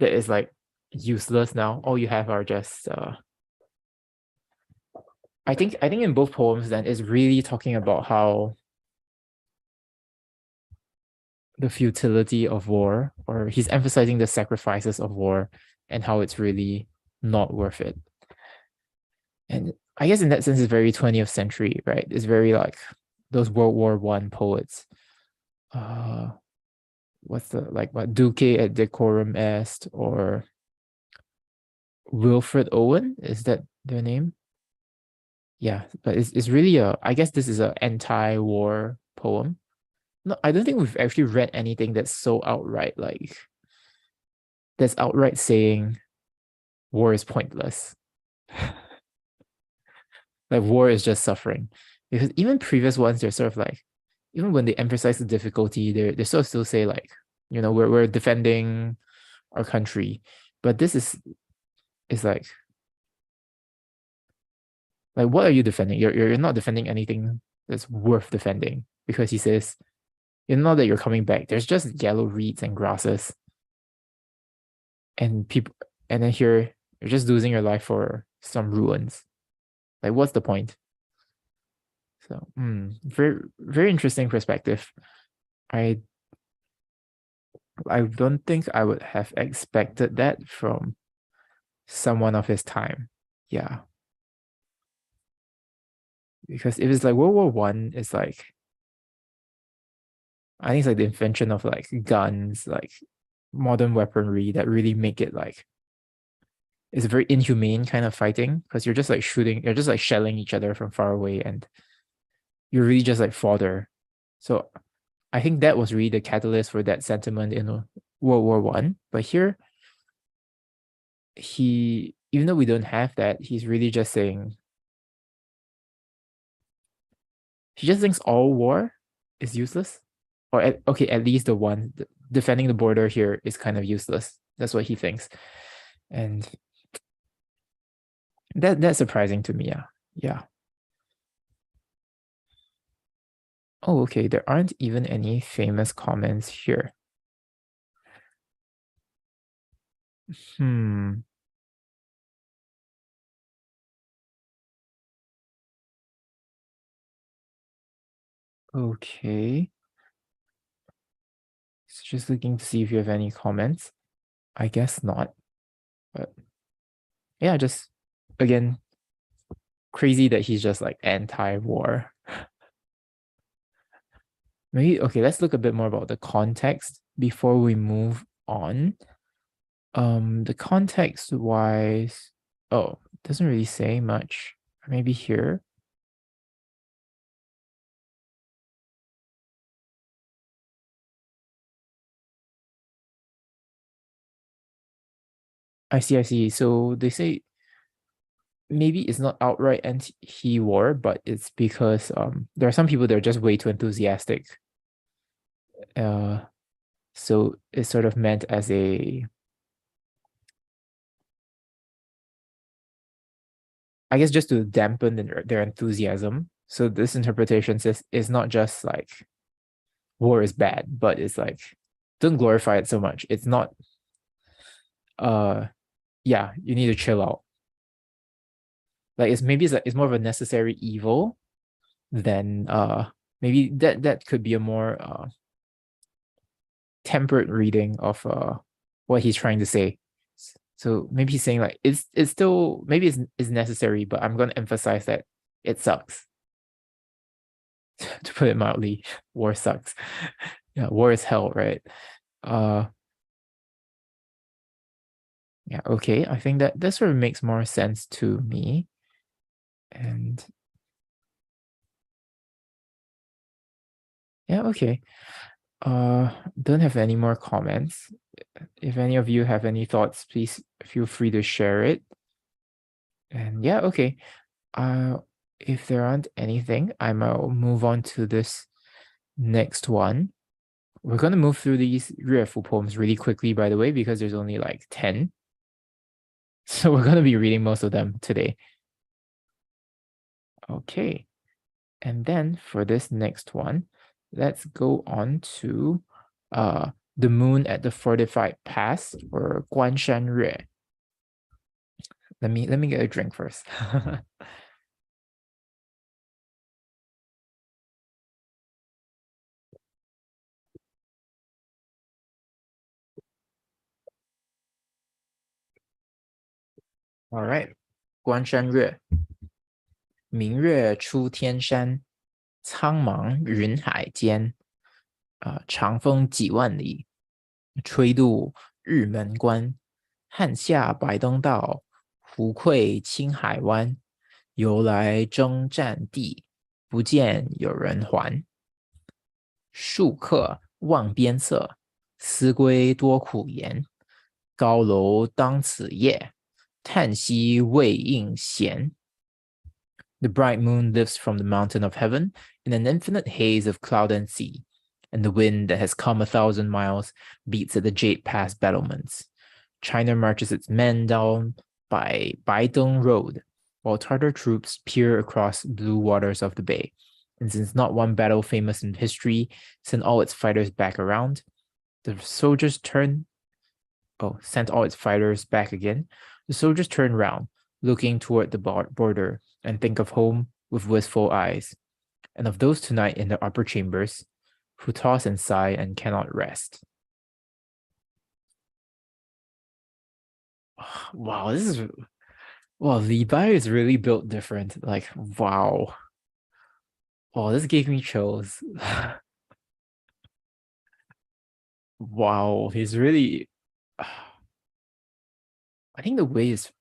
that is like useless now. All you have are just I think in both poems then is really talking about how the futility of war, or he's emphasizing the sacrifices of war and how it's really not worth it. And I guess in that sense, it's very 20th century, right? It's very like those World War One poets. What's the like what Duque et decorum est, or Wilfred Owen? Is that their name? Yeah, but it's really I guess this is an anti-war poem. No, I don't think we've actually read anything that's so outright that's outright saying war is pointless. Like war is just suffering. Because even previous ones, they're sort of like, even when they emphasize the difficulty, they sort of still say like, we're defending our country. But this is like what are you defending? You're not defending anything that's worth defending, because he says, not that you're coming back. There's just yellow reeds and grasses. And people, and then here you're just losing your life for some ruins. Like, what's the point? So, very very interesting perspective. I I don't think I would have expected that from someone of his time. Yeah, because if it's like World War One, it's like I think it's like the invention of like guns, like modern weaponry that really make it like it's a very inhumane kind of fighting, because you're just like shooting, you're just like shelling each other from far away, and you're really just like fodder. So I think that was really the catalyst for that sentiment in World War One. But here, even though we don't have that, he's really just saying he just thinks all war is useless, or at least the one defending the border here is kind of useless. That's what he thinks, and that's surprising to me. Yeah. Oh, okay. There aren't even any famous comments here. Okay. So just looking to see if you have any comments. I guess not. But yeah, just again, crazy that he's just like anti-war. Maybe okay, let's look a bit more about the context before we move on. The context wise, oh, it doesn't really say much. Maybe here. I see. So they say maybe it's not outright anti-war, but it's because there are some people that are just way too enthusiastic. So it's sort of meant as a, I guess, just to dampen their enthusiasm. So this interpretation says it's not just like war is bad, but it's like don't glorify it so much. It's not yeah, you need to chill out. Like it's more of a necessary evil than maybe that could be a more temperate reading of what he's trying to say. So maybe he's saying like it's still maybe it's necessary, but I'm gonna emphasize that it sucks. To put it mildly, war sucks. Yeah, war is hell, right? Uh yeah, okay. I think that sort of makes more sense to me. And yeah, okay. Don't have any more comments. If any of you have any thoughts, please feel free to share it. And yeah, okay. If there aren't anything, I'll move on to this next one. We're gonna move through these 乐府 poems really quickly, by the way, because there's only like 10. So we're gonna be reading most of them today. Okay. And then for this next one, let's go on to the moon at the fortified pass, or 关山月. Let me get a drink first. All right. 关山月，明月出天山，苍茫云海间。长风几万里，吹度日门关。汉下白登道，胡溃青海湾。由来征战地，不见有人还。戍客望边塞，思归多苦颜。高楼当此夜，叹息未应闲。The bright moon lifts from the mountain of heaven in an infinite haze of cloud and sea, and the wind that has come 1,000 miles beats at the Jade Pass battlements. China marches its men down by Baidong Road, while Tartar troops peer across blue waters of the bay. And since not one battle famous in history sent all its fighters back around, the soldiers sent all its fighters back again. The soldiers turn round, looking toward the border, and think of home with wistful eyes, and of those tonight in the upper chambers, who toss and sigh and cannot rest. Wow, Li Bai is really built different. Like, wow. Oh, this gave me chills. Wow, he's really I think the way is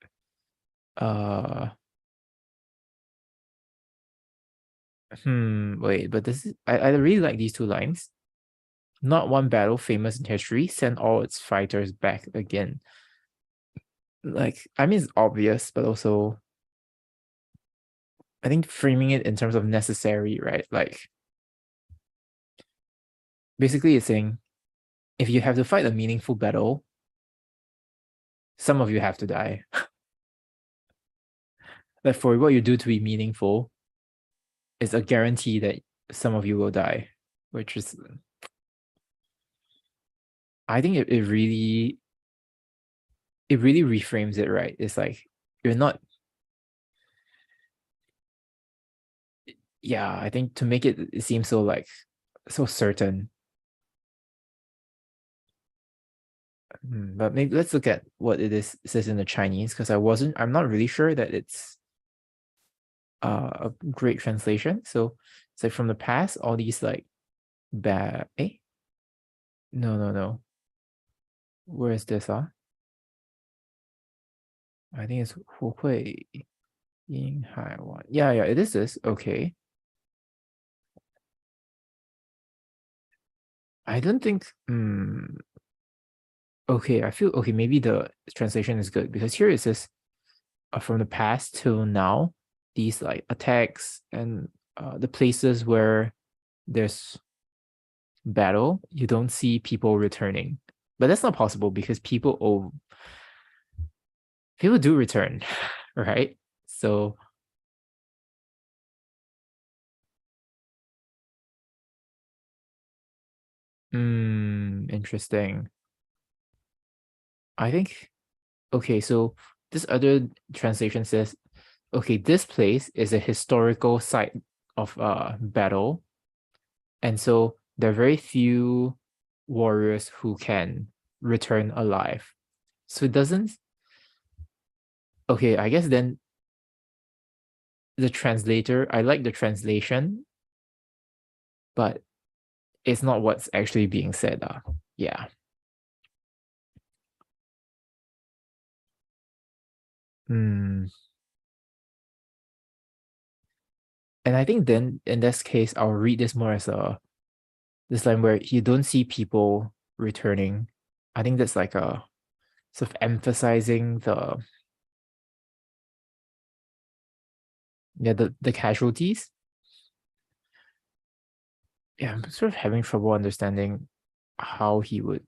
wait, but this is I really like these two lines. Not one battle famous in history sent all its fighters back again. Like, I mean, it's obvious, but also I think framing it in terms of necessary, right? Like, basically it's saying if you have to fight a meaningful battle, some of you have to die. Like, for what you do to be meaningful, is a guarantee that some of you will die, which is, I think it really reframes it, right? It's like you're not, yeah, I think to make it seem so like so certain. But maybe let's look at what it says in the Chinese, because I'm not really sure that it's a great translation. So it's like from the past, all these like bad no. Where is this? I think it's 胡会in Taiwan. Yeah, it is this. Okay. I don't think okay, I feel okay, maybe the translation is good because here it says from the past till now, these like attacks and the places where there's battle, you don't see people returning. But that's not possible because people do return, right? So interesting. I think okay, so this other translation says, okay, this place is a historical site of battle, and so there are very few warriors who can return alive. So it doesn't okay, I guess then the translator, I like the translation, but it's not what's actually being said. Yeah. Hmm. And I think then in this case, I'll read this more as this line where you don't see people returning. I think that's like a sort of emphasizing the casualties. Yeah, I'm sort of having trouble understanding how he would.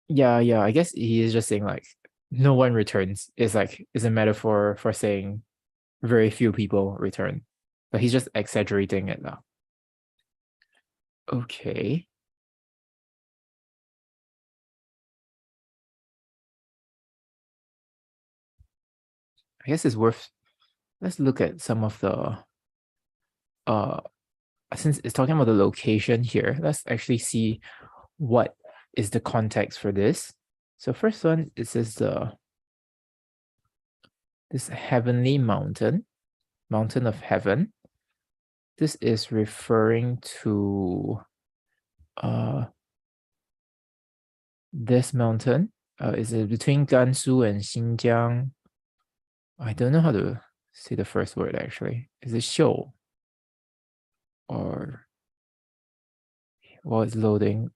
Yeah, I guess he is just saying like no one returns. Is a metaphor for saying very few people return. But he's just exaggerating it now. Okay. I guess it's worth let's look at some of the uh since it's talking about the location here, let's actually see what is the context for this. So first one, it says this heavenly mountain of heaven. This is referring to this mountain. Is it between Gansu and Xinjiang? I don't know how to say the first word actually. Is it Xiu? Or well, it's loading.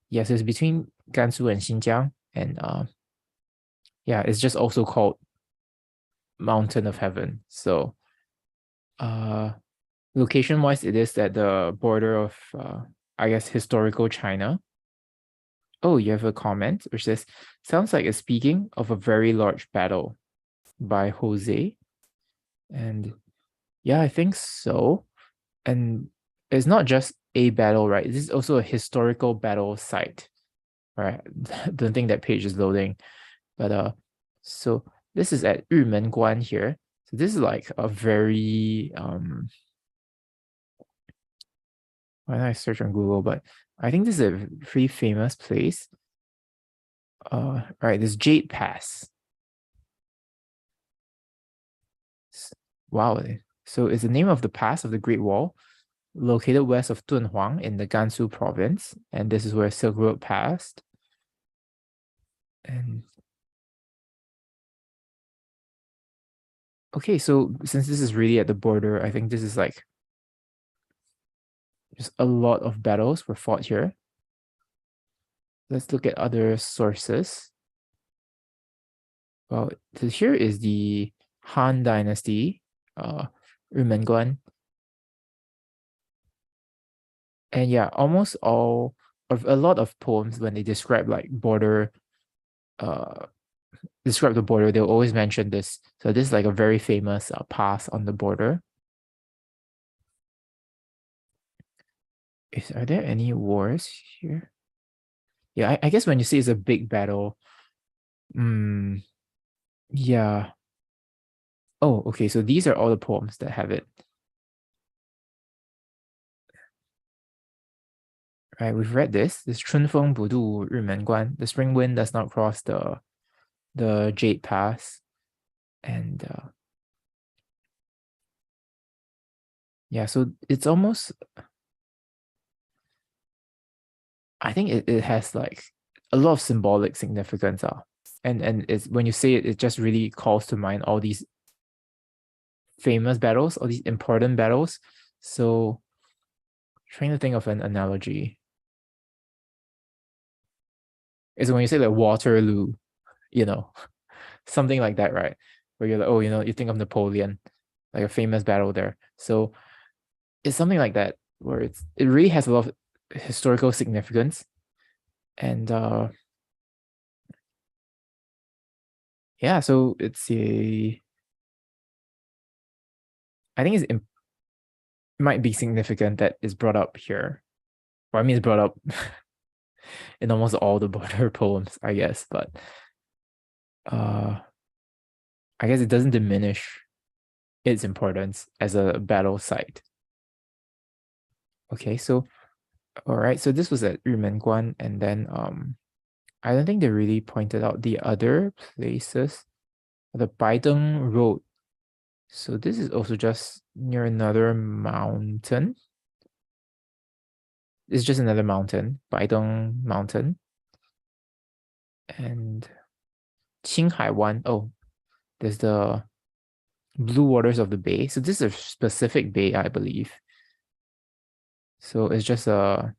Yes, it's between Gansu and Xinjiang, and yeah, it's just also called Mountain of Heaven. So, location-wise, it is at the border of, I guess, historical China. Oh, you have a comment which says, sounds like it's speaking of a very large battle by Jose. And yeah, I think so. And it's not just a battle, right? This is also a historical battle site, right? Don't think that page is loading. But so this is at Guan here. So this is like a very why don't I search on Google? But I think this is a pretty famous place. Right, this Jade Pass. Wow. So it's the name of the pass of the Great Wall, located west of Dunhuang in the Gansu province. And this is where Silk Road passed. And okay, so since this is really at the border, I think this is like just a lot of battles were fought here. Let's look at other sources. Well, so here is the Han Dynasty, Guan. And yeah, almost all of a lot of poems when they describe like border, describe the border, they'll always mention this. So this is like a very famous pass on the border. Are there any wars here? Yeah, I guess when you say it's a big battle, yeah. Oh, okay. So these are all the poems that have it. Right, we've read this. This 春风不度日门关. The spring wind does not cross the Jade Pass. And yeah, so it's almost I think it has like a lot of symbolic significance. And it's when you say it, it just really calls to mind all these famous battles, all these important battles. So trying to think of an analogy. Is when you say like Waterloo, you know, something like that, right? Where you're like, oh, you think of Napoleon, like a famous battle there. So it's something like that where it really has a lot of historical significance. And yeah, so I think it might be significant that it's brought up here. Well, I mean, it's brought up in almost all the border poems, I guess, but I guess it doesn't diminish its importance as a battle site. Okay, so all right, so this was at Yumenguan, and then I don't think they really pointed out the other places. The Baideng Road. So this is also just near another mountain. It's just another mountain, Baideng Mountain. And Qinghai Wan. Oh, there's the blue waters of the bay. So this is a specific bay, I believe. So it's just okay,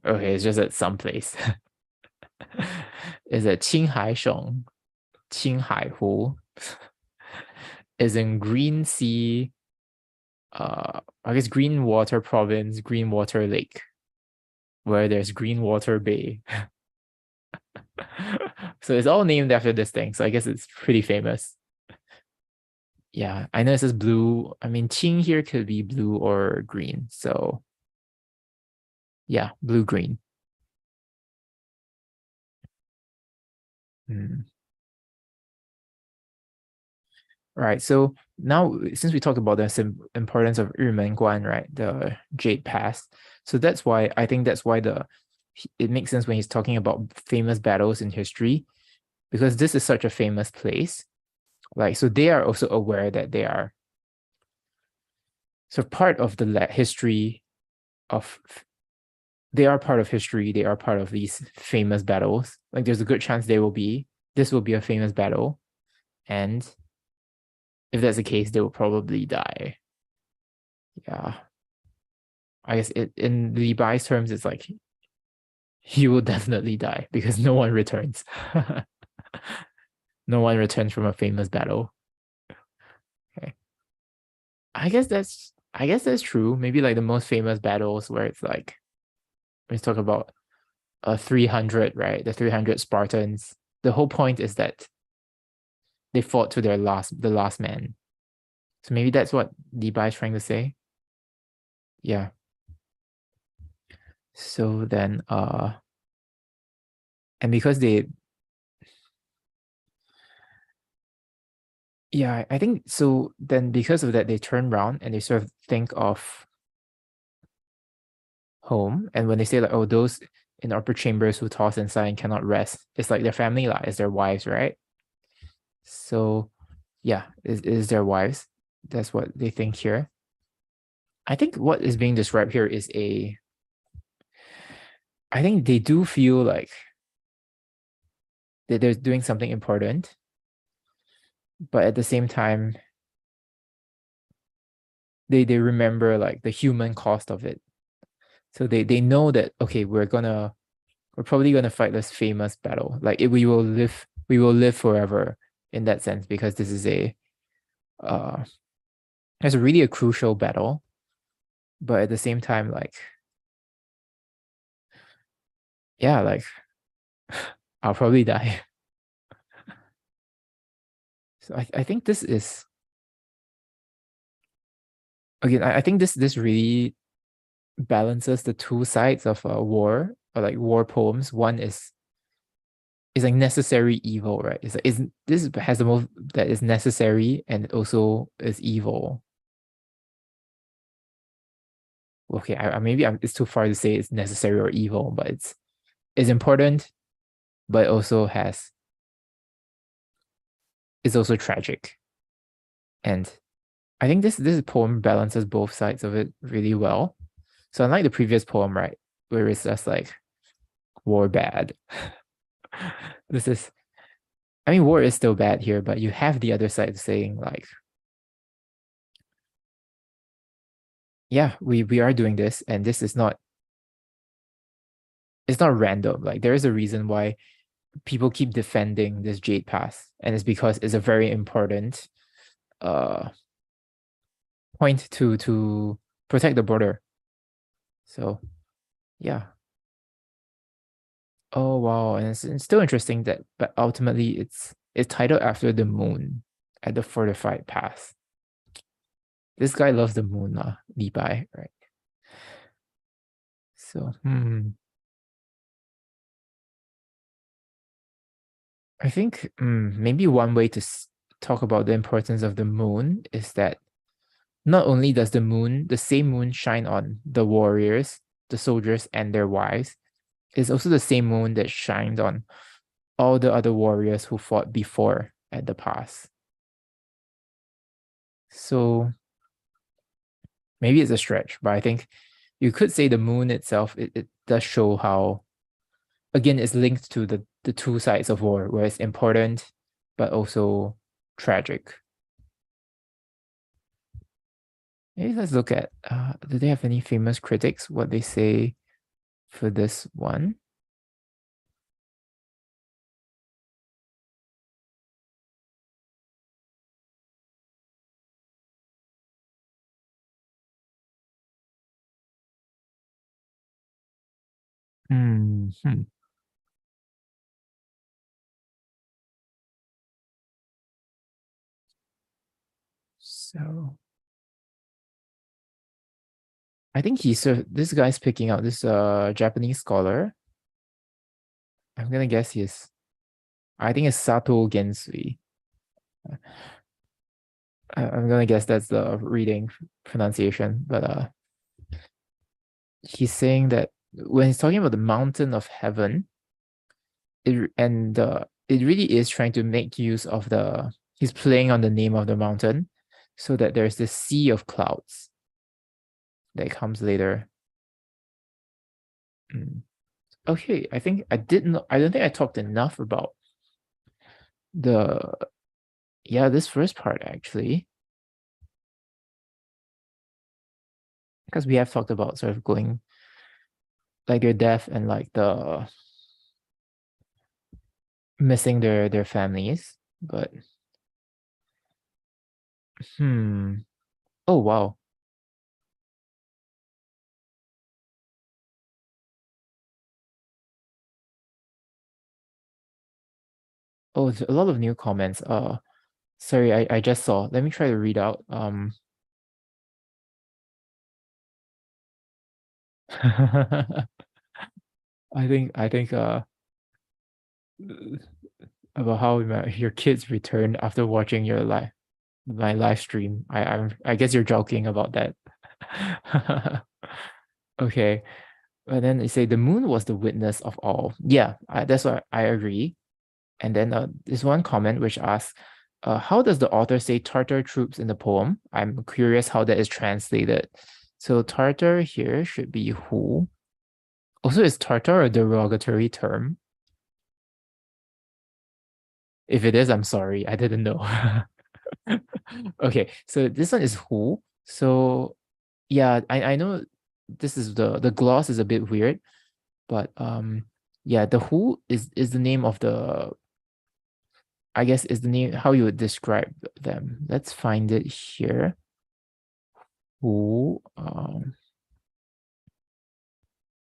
it's just at some place. Is at Qinghai Sheng, Qinghai Hu. Is in Green Sea, I guess Green Water Province, Green Water Lake, where there's Green Water Bay. So it's all named after this thing. So I guess it's pretty famous. Yeah, I know it says blue. I mean, Qing here could be blue or green. So yeah, blue green. Right. So now, since we talked about the importance of Guan, right, the Jade Pass, so that's why I think that's why it makes sense when he's talking about famous battles in history, because this is such a famous place. Like, so they are also aware that they are so part of the history of. They are part of history. They are part of these famous battles. Like, there's a good chance this will be a famous battle, and if that's the case, they will probably die. Yeah. I guess in Li Bai's terms, it's like he will definitely die because no one returns. No one returns from a famous battle. Okay. I guess that's true. Maybe like the most famous battles where it's like let's talk about 300, right? The 300 Spartans. The whole point is that they fought to the last man. So maybe that's what Li Bai is trying to say. Yeah. So then and because yeah, I think so then because of that they turn around and they sort of think of home, and when they say like, oh, those in upper chambers who toss and sigh and cannot rest, it's like their family, like it's their wives, right? So yeah, is their wives. That's what they think here. I think what is being described here is I think they do feel like that they're doing something important, but at the same time, they remember like the human cost of it. So they know that okay, we're probably gonna fight this famous battle. Like we will live forever in that sense because this is uh it's really a crucial battle. But at the same time, like yeah, like I'll probably die. So I think this is again, I think this really balances the two sides of a war or like war poems. One is like necessary evil, right? It's like this has the most that is necessary and also is evil. Okay, maybe it's too far to say it's necessary or evil, but it's important, but also it's also tragic. And I think this poem balances both sides of it really well. So unlike the previous poem, right, where it's just like war bad, this is, I mean, war is still bad here, but you have the other side saying like, yeah, we are doing this, and this is not, it's not random. Like there is a reason why people keep defending this Jade Pass, and it's because it's a very important uh point to protect the border. So yeah. Oh wow, and it's still interesting that, but ultimately it's titled after the moon at the fortified pass. This guy loves the moon, Li Bai, right? So I think maybe one way to talk about the importance of the moon is that not only does the same moon shine on the warriors, the soldiers, and their wives, it's also the same moon that shined on all the other warriors who fought before at the pass. So maybe it's a stretch, but I think you could say the moon itself, it does show how, again, it's linked to the two sides of war, where it's important, but also tragic. Maybe let's look at, do they have any famous critics, what they say for this one? Hmm. So I think this guy's picking out this Japanese scholar. I'm gonna guess I think it's Sato Gensui. I'm gonna guess that's the reading pronunciation, but he's saying that when he's talking about the mountain of heaven, it really is trying to make use of he's playing on the name of the mountain, so that there's this sea of clouds that comes later. Okay, I don't think I talked enough about the this first part actually, because we have talked about sort of going like their death and like the missing their families, but oh wow. Oh, a lot of new comments. Sorry, I just saw. Let me try to read out. I think about how your kids returned after watching my live stream. I guess you're joking about that. Okay. And then they say the moon was the witness of all. Yeah, that's what I agree. And then there's one comment which asks, how does the author say Tartar troops in the poem? I'm curious how that is translated. So Tartar here should be who. Also, is Tartar a derogatory term? If it is, I'm sorry. I didn't know. Okay, so this one is who. So yeah, I know this is the gloss is a bit weird, but yeah, the who is the name of I guess is the name how you would describe them. Let's find it here. Hu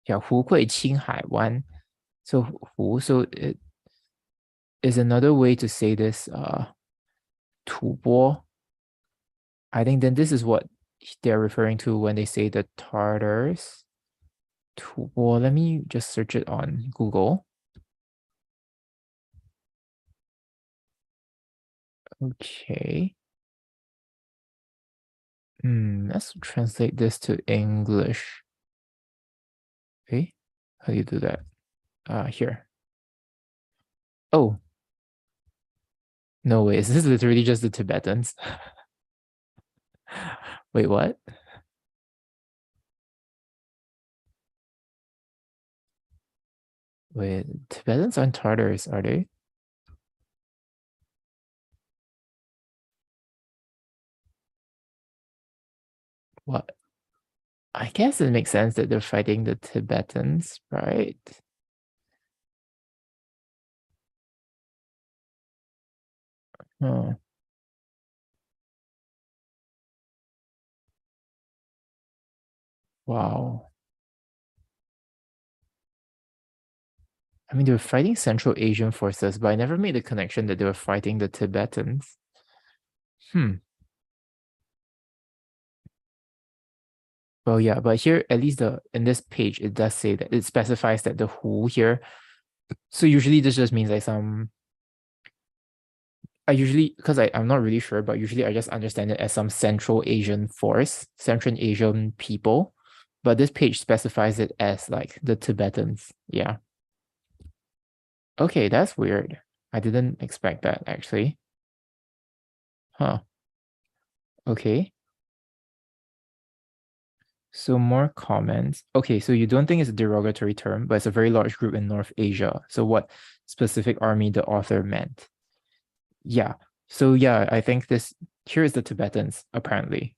yeah, Hu Gui Qinghai Wan. So Hu, so it is another way to say this Tu Bo. I think then this is what they're referring to when they say the Tartars. Tu Bo, let me just search it on Google. Okay. Let's translate this to English. Okay, how do you do that? Here. Oh, no way. Is this literally just the Tibetans? Wait, what? Wait, Tibetans aren't Tartars, are they? What? I guess it makes sense that they're fighting the Tibetans, right? Oh, wow. I mean, they were fighting Central Asian forces, but I never made the connection that they were fighting the Tibetans. Hmm. Well, yeah, but here, at least in this page, it does say that it specifies that the who here. So usually this just means like I usually, because I'm not really sure, but usually I just understand it as some Central Asian force, Central Asian people. But this page specifies it as like the Tibetans. Yeah. Okay, that's weird. I didn't expect that actually. Huh. Okay. So more comments. Okay, so you don't think it's a derogatory term, but it's a very large group in North Asia. So what specific army the author meant? Yeah. So yeah, I think this here is the Tibetans, apparently.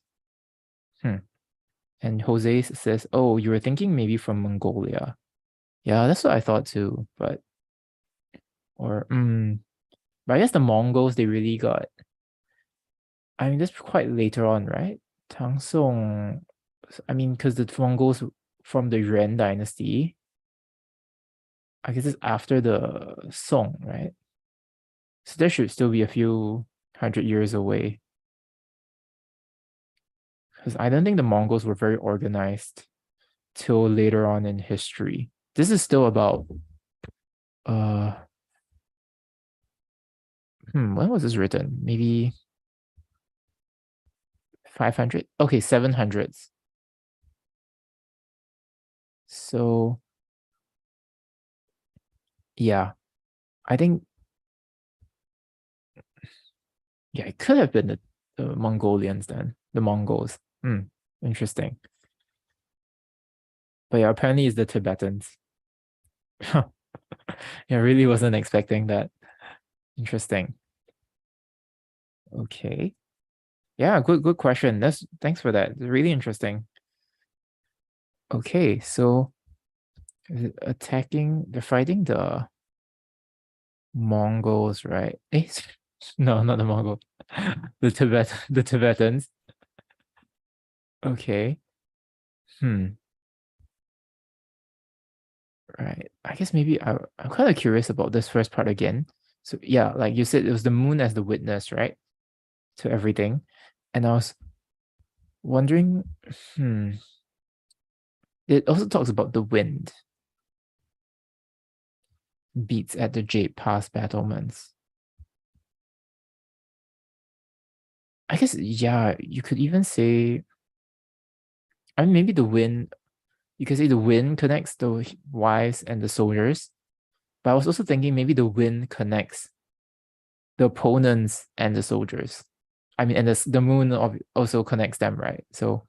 Hmm. And Jose says, oh, you were thinking maybe from Mongolia. Yeah, that's what I thought too. Or but I guess the Mongols they really got. I mean, that's quite later on, right? Tang Song. I mean, because the Mongols from the Yuan dynasty, I guess it's after the Song, right? So there should still be a few hundred years away. Because I don't think the Mongols were very organized till later on in history. This is still about uh when was this written? Maybe 500? Okay, 700s. So yeah, I think yeah, it could have been the Mongolians then, the Mongols. Interesting. But yeah, apparently it's the Tibetans. Yeah, I really wasn't expecting that. Interesting. Okay. Yeah, good question. Thanks for that. It's really interesting. Okay, so they're fighting the Mongols, right? No, not the Mongols. The Tibetans. Okay. Hmm. Right. I guess maybe I'm kind of curious about this first part again. So yeah, like you said, it was the moon as the witness, right? To everything. And I was wondering, hmm, it also talks about the wind beats at the Jade Pass battlements. I guess, yeah, you could even say, I mean, maybe the wind, you could say the wind connects the wives and the soldiers. But I was also thinking maybe the wind connects the opponents and the soldiers. I mean, and the moon also connects them, right? So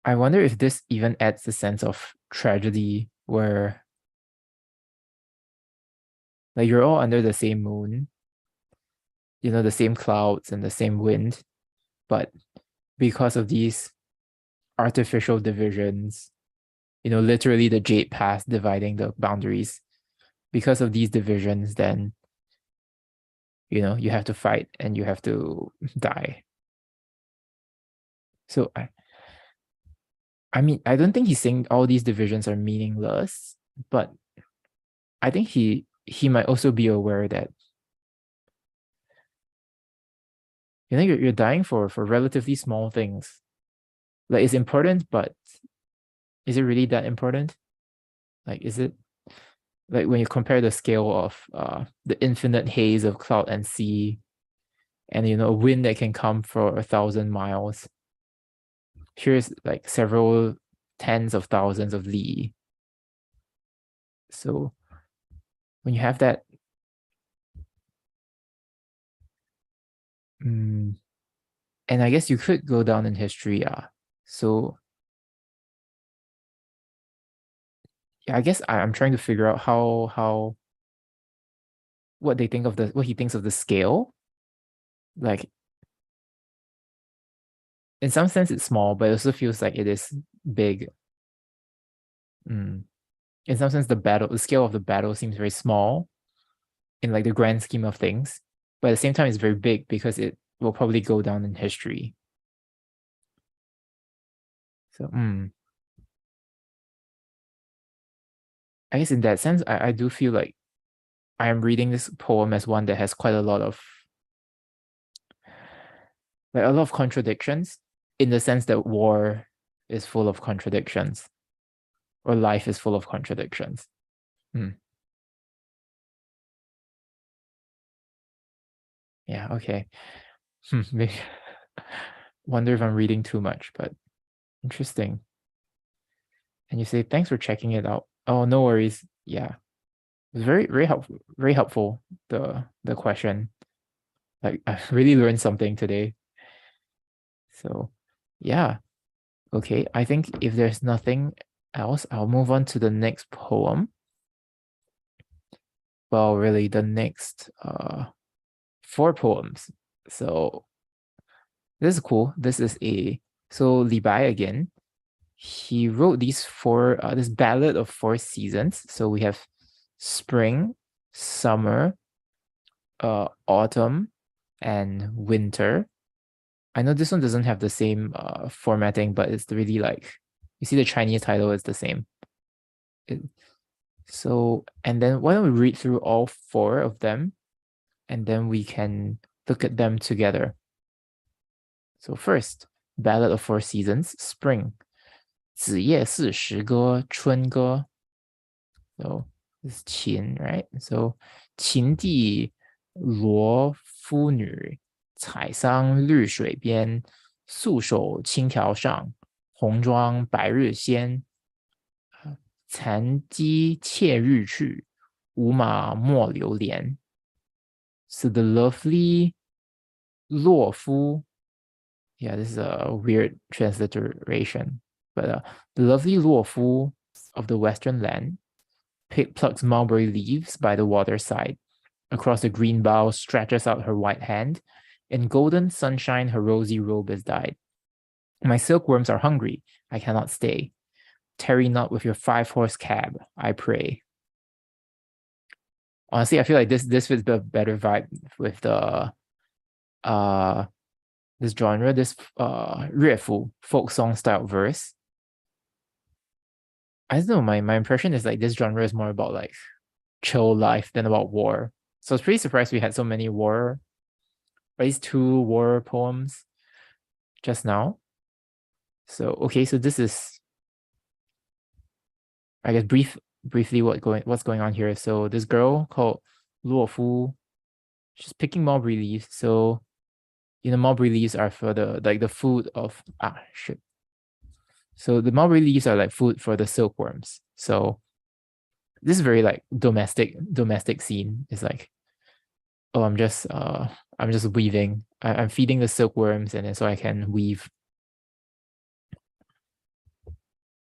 I wonder if this even adds the sense of tragedy where like you're all under the same moon, the same clouds and the same wind, but because of these artificial divisions, literally the Jade Pass dividing the boundaries, because of these divisions, then you have to fight and you have to die. So I mean, I don't think he's saying all these divisions are meaningless, but I think he might also be aware that you're dying for relatively small things. Like it's important, but is it really that important? Like is it like when you compare the scale of the infinite haze of cloud and sea and a wind that can come for 1,000 miles. Here's like several tens of thousands of li. So when you have that, mm, and I guess you could go down in history, yeah. So yeah, I guess I'm trying to figure out how what he thinks of the scale. Like in some sense it's small, but it also feels like it is big. In some sense, the scale of the battle seems very small in like the grand scheme of things, but at the same time, it's very big because it will probably go down in history. So, I guess in that sense, I do feel like I am reading this poem as one that has quite a lot of contradictions, in the sense that war is full of contradictions, or life is full of contradictions. Yeah, okay. Maybe wonder if I'm reading too much, but interesting. And you say, thanks for checking it out. Oh, no worries. Yeah. It was very helpful, the question. Like I really learned something today. So yeah. Okay. I think if there's nothing else, I'll move on to the next poem. Well, really the next 4 poems. So this is cool. This is Li Bai again. He wrote this ballad of 4 seasons. So we have spring, summer, autumn, and winter. I know this one doesn't have the same formatting, but it's really like, you see the Chinese title is the same. And then why don't we read through all 4 of them, and then we can look at them together. So first, Ballad of 4 Seasons, Spring. 子夜四时歌，春歌. So this is Qin, right? So 秦地罗夫女，采桑绿水边，素手青条上，红妆白日先。残机妾日去，无马莫留连。So the lovely 洛夫, yeah, this is a weird transliteration, but the lovely 洛夫 of the western land plucks mulberry leaves by the waterside. Across the green bough stretches out her white hand. In golden sunshine, her rosy robe is dyed. My silkworms are hungry. I cannot stay. Tarry not with your 5-horse cab, I pray. Honestly, I feel like this fits a better vibe with the this genre, this 乐府 folk song style verse. I don't know, my impression is like this genre is more about like chill life than about war. So I was pretty surprised we had so many war, at least 2 war poems just now. So okay, so this is, I guess, briefly what's going on here. So this girl called Luo Fu, she's picking mulberry leaves. So mulberry leaves are for the food of shit. So the mulberry leaves are like food for the silkworms. So this is very like domestic scene. It's like, oh, I'm just weaving. I'm feeding the silkworms, and then so I can weave.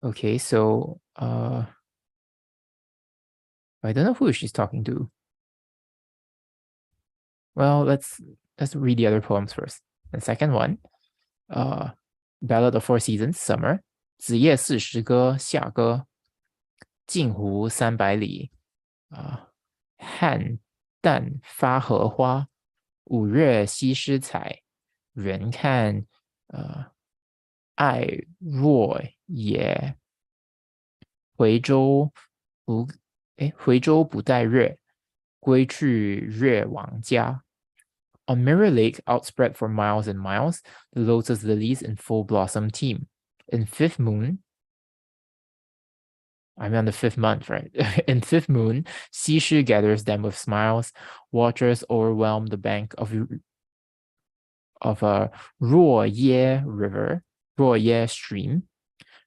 Okay, so I don't know who she's talking to. Well, let's read the other poems first. The second one, Ballad of 4 Seasons, Summer. 子夜四时歌，夏歌。镜湖300里，汉旦发荷花。5月西施采，人看爱若也。回州不待月，归去月王家。On Mirror Lake, outspread for miles and miles, the lotus lilies in full blossom teem. In 5th moon, I'm on the 5th month, right? In 5th moon, Xi gathers them with smiles. Watchers overwhelm the bank of a Ruoye river, Ruoye stream.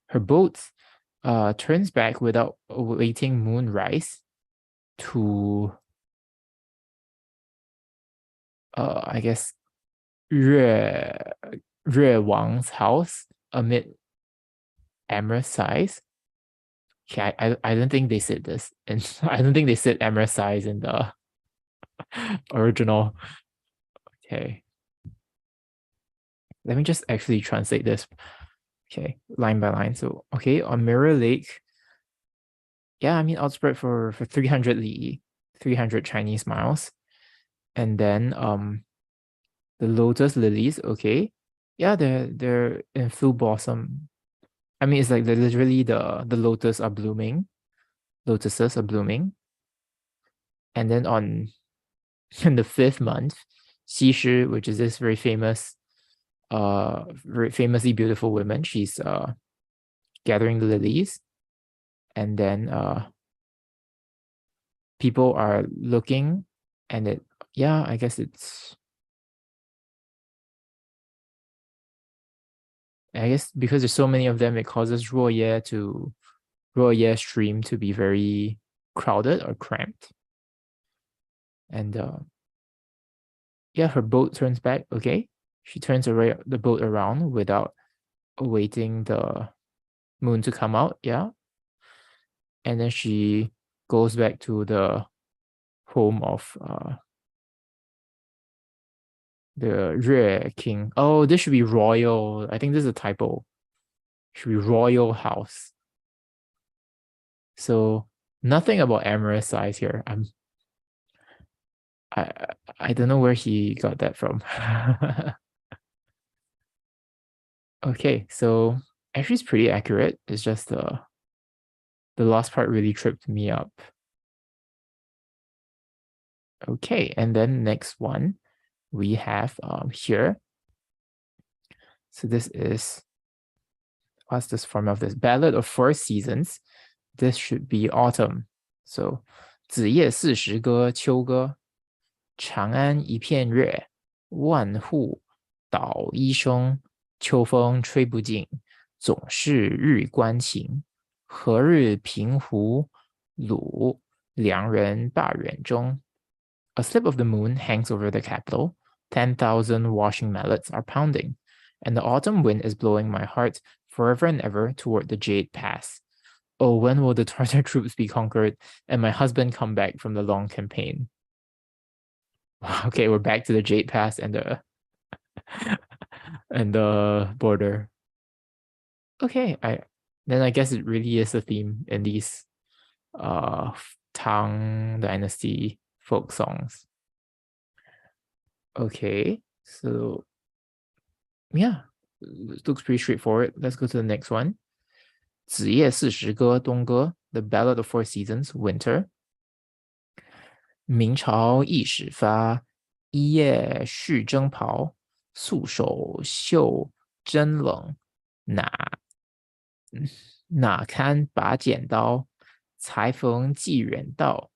Her boat turns back without awaiting moonrise to, I guess, Yue Wang's house amid amorous sighs. Okay, I don't think they said this, and I don't think they said amorous sighs in the original. Okay. let me just actually translate this. Okay, line by line. So, okay, on Mirror Lake, yeah, I mean, outspread for 300 li, 300 Chinese miles. And then the lotus lilies, okay. Yeah, they're in full blossom. I mean, it's like they're literally the lotuses are blooming. And then on in the 5th month, Xi which is this very famous, very famously beautiful woman, she's gathering the lilies, and then people are looking, and I guess because there's so many of them, it causes Ruoye stream to be very crowded or cramped. And her boat turns back. Okay, she turns the boat around without awaiting the moon to come out. Yeah, and then she goes back to the home of the Yue King. Oh, this should be royal. I think this is a typo. It should be royal house. So nothing about amorous size here. I don't know where he got that from. Okay, so actually it's pretty accurate. It's just the last part really tripped me up. Okay, and then next one we have here. So this is, what's this form of this? Ballad of Four Seasons. This should be autumn. So 子夜四时歌，秋歌。长安一片月，万户捣衣声。秋风吹不尽，总是日关情。何日平湖鲁，良人罢远中。A slip of the moon hangs over the capital. 10,000 washing mallets are pounding, and the autumn wind is blowing my heart forever and ever toward the Jade Pass. Oh, when will the Tartar troops be conquered and my husband come back from the long campaign? Okay, we're back to the Jade Pass and the and the border. Okay, I guess it really is a theme in these Tang Dynasty folk songs. Okay, so yeah, it looks pretty straightforward. Let's go to the next one. 子夜四时歌，东歌, The Ballad of Four Seasons, Winter. 明朝易始发，一夜续征袍。素手绣真冷，哪堪把剪刀？裁缝寄远道，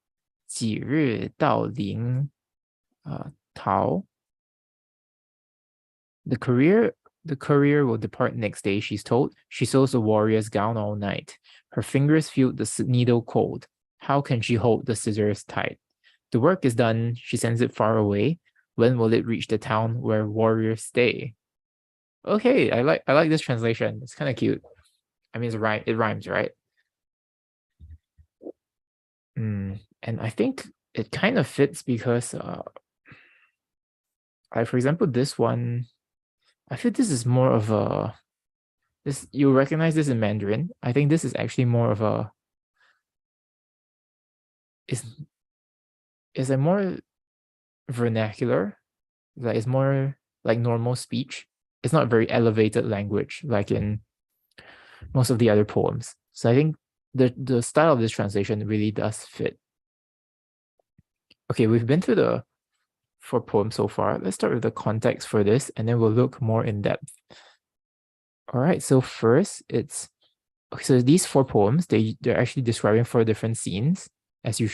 几日到临陶。The courier will depart next day, she's told. She sews a warrior's gown all night. Her fingers feel the needle cold. How can she hold the scissors tight? The work is done, she sends it far away. When will it reach the town where warriors stay? Okay, I like this translation. It's kind of cute. I mean, it rhymes, right? And I think it kind of fits because, for example, this one, I feel this is more of a, you recognize this in Mandarin. I think this is actually more of a, is a more vernacular, like it's more like normal speech. It's not very elevated language like in most of the other poems. So I think the style of this translation really does fit. Okay, we've been through the 4 poems so far. Let's start with the context for this, and then we'll look more in depth. All right, so first so these 4 poems, they're actually describing 4 different scenes, as you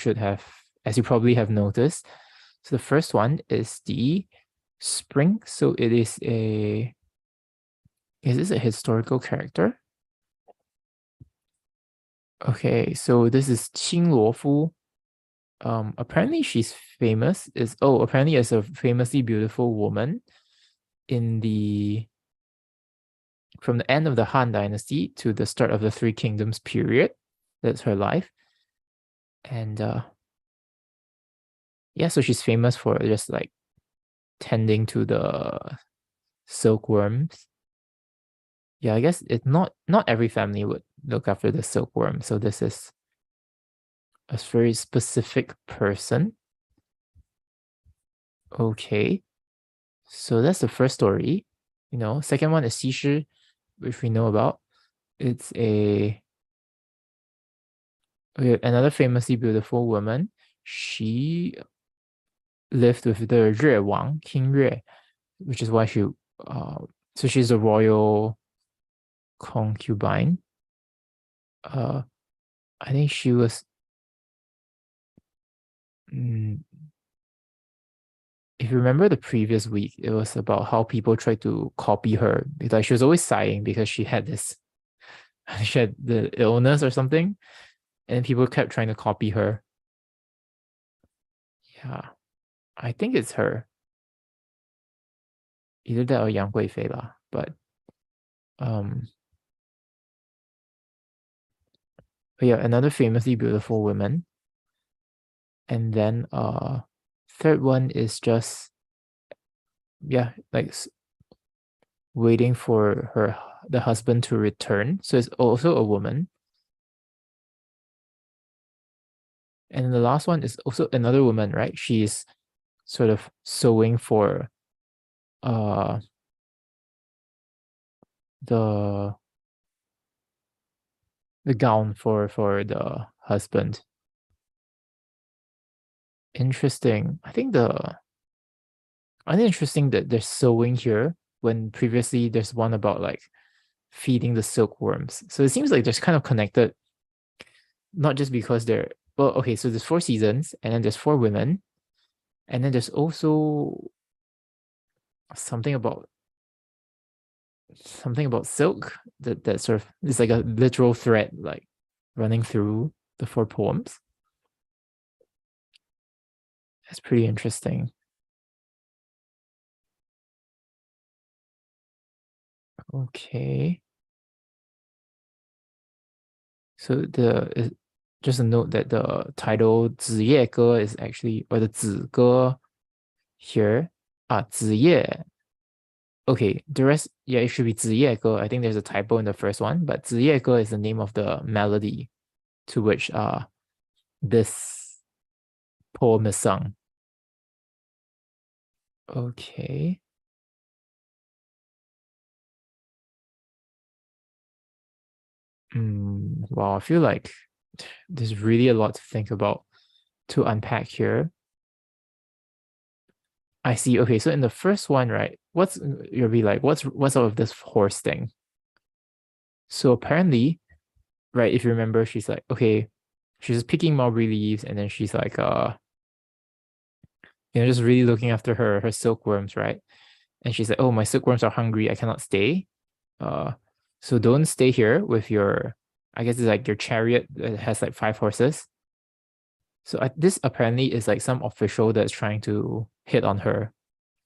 probably have noticed. So the first one is the spring. So it is is this a historical character? Okay, so this is Qing Luofu. Apparently she's famous. Apparently as a famously beautiful woman from the end of the Han Dynasty to the start of the Three Kingdoms period. That's her life. And so she's famous for just like tending to the silkworms. Yeah, I guess it's not every family would look after the silkworm. So this is a very specific person. Okay. So that's the first story. Second one is 西施, which we know about. It's another famously beautiful woman. She lived with the Yue Wang, King Yue, which is why so she's a royal concubine. I think she was if you remember the previous week, it was about how people tried to copy her. Like she was always sighing because she had the illness or something, and people kept trying to copy her. Yeah, I think it's her. Either that or Yang Guifei lah. But yeah, another famously beautiful woman. And then third one is just like waiting for the husband to return. So it's also a woman. And then the last one is also another woman, right? She's sort of sewing for the gown for the husband. Interesting. I think interesting that they're sewing here when previously there's one about like feeding the silkworms. So it seems like they're kind of connected, not just because they're okay, so there's 4 seasons and then there's 4 women, and then there's also something about silk that sort of is like a literal thread like running through the 4 poems. That's pretty interesting. Okay. So just a note that the title 子夜歌 is actually, or the 子歌 here, 子夜. Okay, the rest, yeah, it should be 子夜歌. I think there's a typo in the first one, but 子夜歌 is the name of the melody to which this poem is sung. Okay. Wow, I feel like there's really a lot to think about, to unpack here. I see. Okay, so in the first one, right, you'll be like, what's up with this horse thing? So apparently, right, if you remember, she's like, okay, she's just picking mulberry leaves, and then she's like, just really looking after her silkworms, right? And she's like, oh, my silkworms are hungry, I cannot stay. So don't stay here with your, I guess it's like your chariot that has like 5 horses. So this apparently is like some official that's trying to hit on her.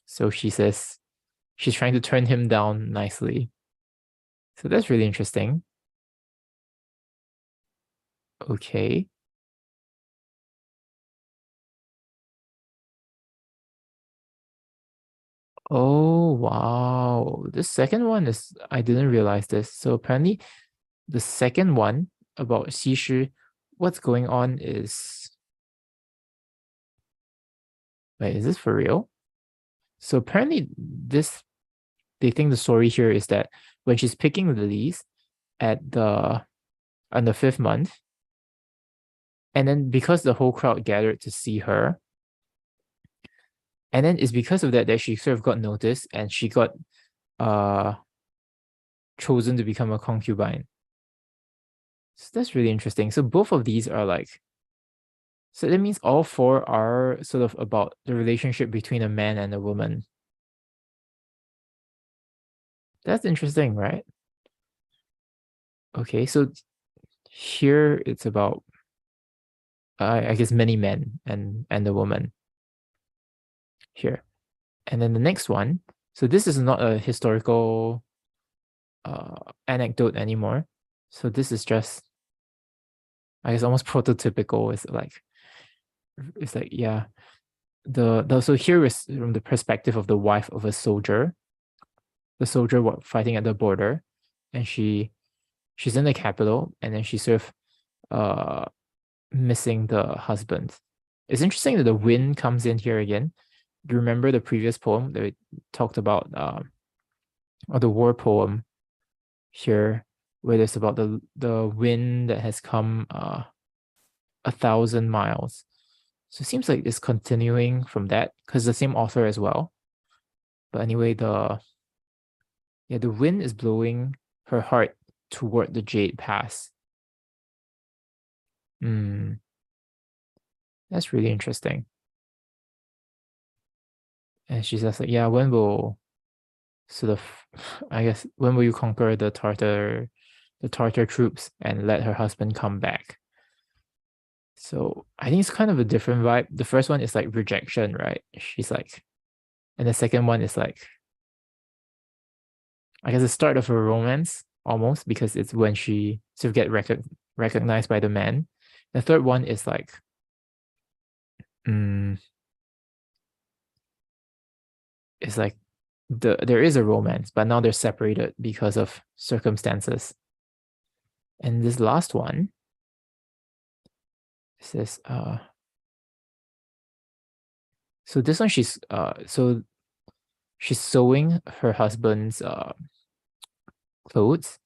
So she says she's trying to turn him down nicely. So that's really interesting. Okay. Oh, wow. The second one is, I didn't realize this. So apparently the second one about Xi what's going on is, wait, is this for real? So apparently they think the story here is that when she's picking lilies on the 5th month, and then because the whole crowd gathered to see her, and then it's because of that she sort of got noticed and she got chosen to become a concubine. So that's really interesting. So both of these are like, so that means all 4 are sort of about the relationship between a man and a woman. That's interesting, right? Okay, so here it's about I guess many men and the woman here. And then the next one, so this is not a historical anecdote anymore. So this is just, I guess, almost prototypical. It's like, yeah. So here is from the perspective of the wife of a soldier. the soldier fighting at the border, and she's in the capital, and then she's sort of missing the husband. It's interesting that the wind comes in here again. Do you remember the previous poem that we talked about, or the war poem here, where it's about the wind that has come 1,000 miles. So it seems like it's continuing from that because the same author as well. But anyway, the wind is blowing her heart toward the Jade Pass. That's really interesting. And she's just like, yeah, when will sort of, I guess, when will you conquer the Tartar troops and let her husband come back? So I think it's kind of a different vibe. The first one is like rejection, right? She's like, and the second one is like, I guess the start of a romance almost, because it's when she sort of get recognized by the man. The third one is like, it's like there is a romance, but now they're separated because of circumstances. And this last one says, so this one she's sewing her husband's clothes,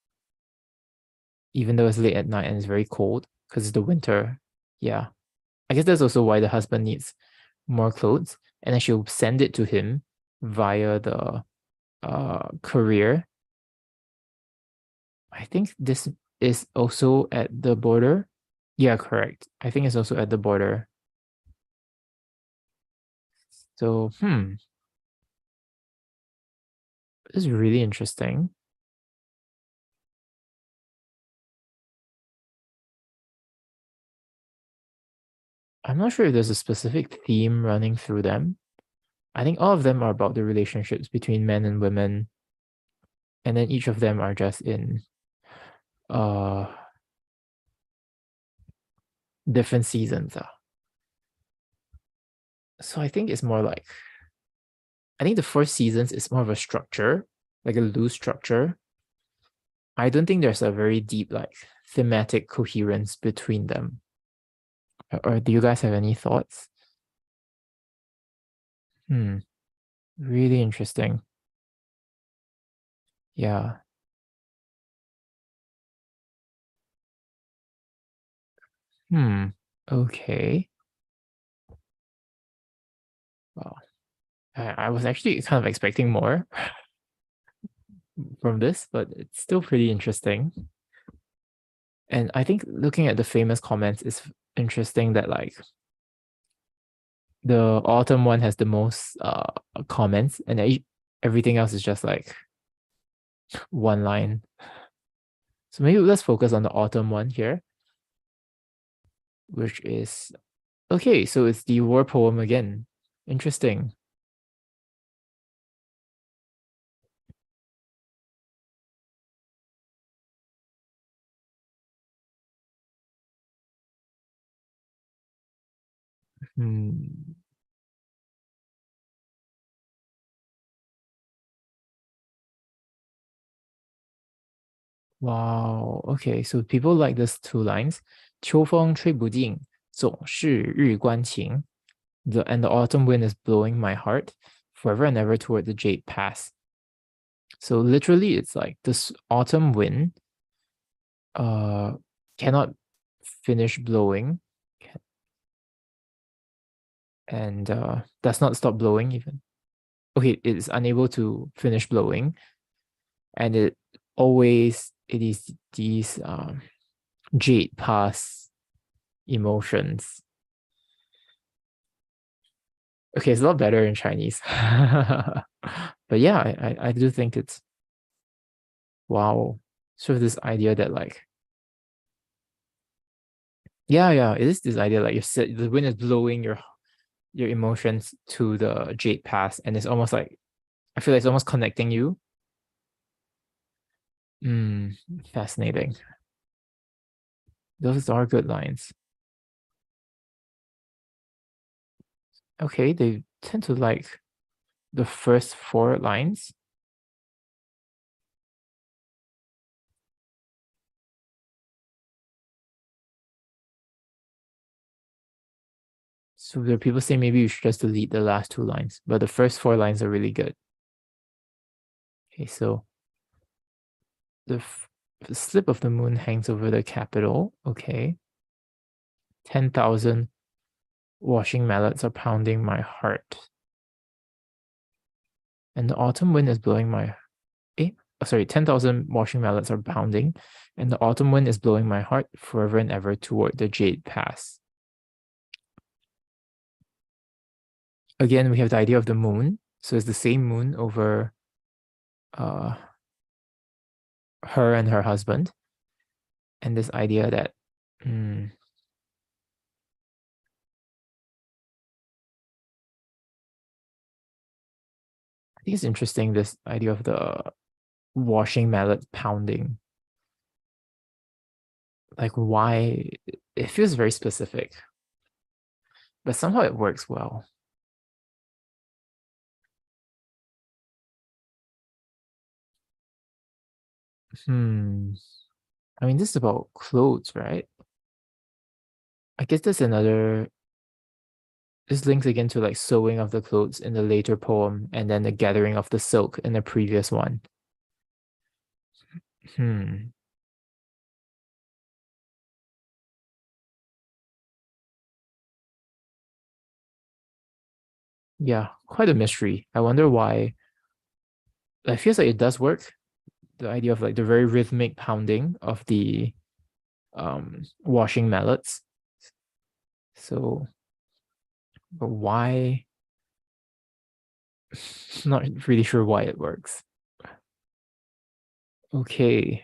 even though it's late at night and it's very cold because it's the winter. Yeah, I guess that's also why the husband needs more clothes, and then she'll send it to him via the courier. I think this is also at the border. Yeah, correct. I think it's also at the border. So, this is really interesting. I'm not sure if there's a specific theme running through them. I think all of them are about the relationships between men and women, and then each of them are just in different seasons. So I think it's more like, I think the first seasons is more of a structure, like a loose structure. I don't think there's a very deep like thematic coherence between them. Or do you guys have any thoughts? Really interesting. Yeah. Okay. Well, I was actually kind of expecting more from this, but it's still pretty interesting. And I think looking at the famous comments is interesting that like the autumn one has the most comments, and everything else is just like one line. So maybe let's focus on the autumn one here, which is okay. So it's the war poem again. Interesting. Wow. Okay. So people like this two lines. 秋风吹不尽，总是日关情。And the autumn wind is blowing my heart forever and ever toward the Jade Pass. So literally, it's like this autumn wind cannot finish blowing and does not stop blowing even. Okay, it is unable to finish blowing, and it is these Jade Pass emotions. Okay, it's a lot better in Chinese. But yeah, I do think it's wow. Sort of this idea that like, yeah, it is this idea like the wind is blowing your emotions to the Jade Pass, and it's almost like, I feel like it's almost connecting you. Fascinating. Those are good lines. Okay, they tend to like the first four lines. So there are people saying maybe you should just delete the last 2 lines, but the first 4 lines are really good. Okay, so the slip of the moon hangs over the capital. Okay. 10,000 washing mallets are pounding my heart. And the autumn wind is blowing my... 10,000 washing mallets are pounding, and the autumn wind is blowing my heart forever and ever toward the Jade Pass. Again, we have the idea of the moon. So it's the same moon over her and her husband. And this idea that I think it's interesting, this idea of the washing mallet pounding. Like, why? It feels very specific, but somehow it works well. I mean, this is about clothes, right? I guess there's another... This links again to like sewing of the clothes in the later poem, and then the gathering of the silk in the previous one. Yeah, quite a mystery. I wonder why. It feels like it does work. The idea of like the very rhythmic pounding of the washing mallets. So, but why? Not really sure why it works. Okay.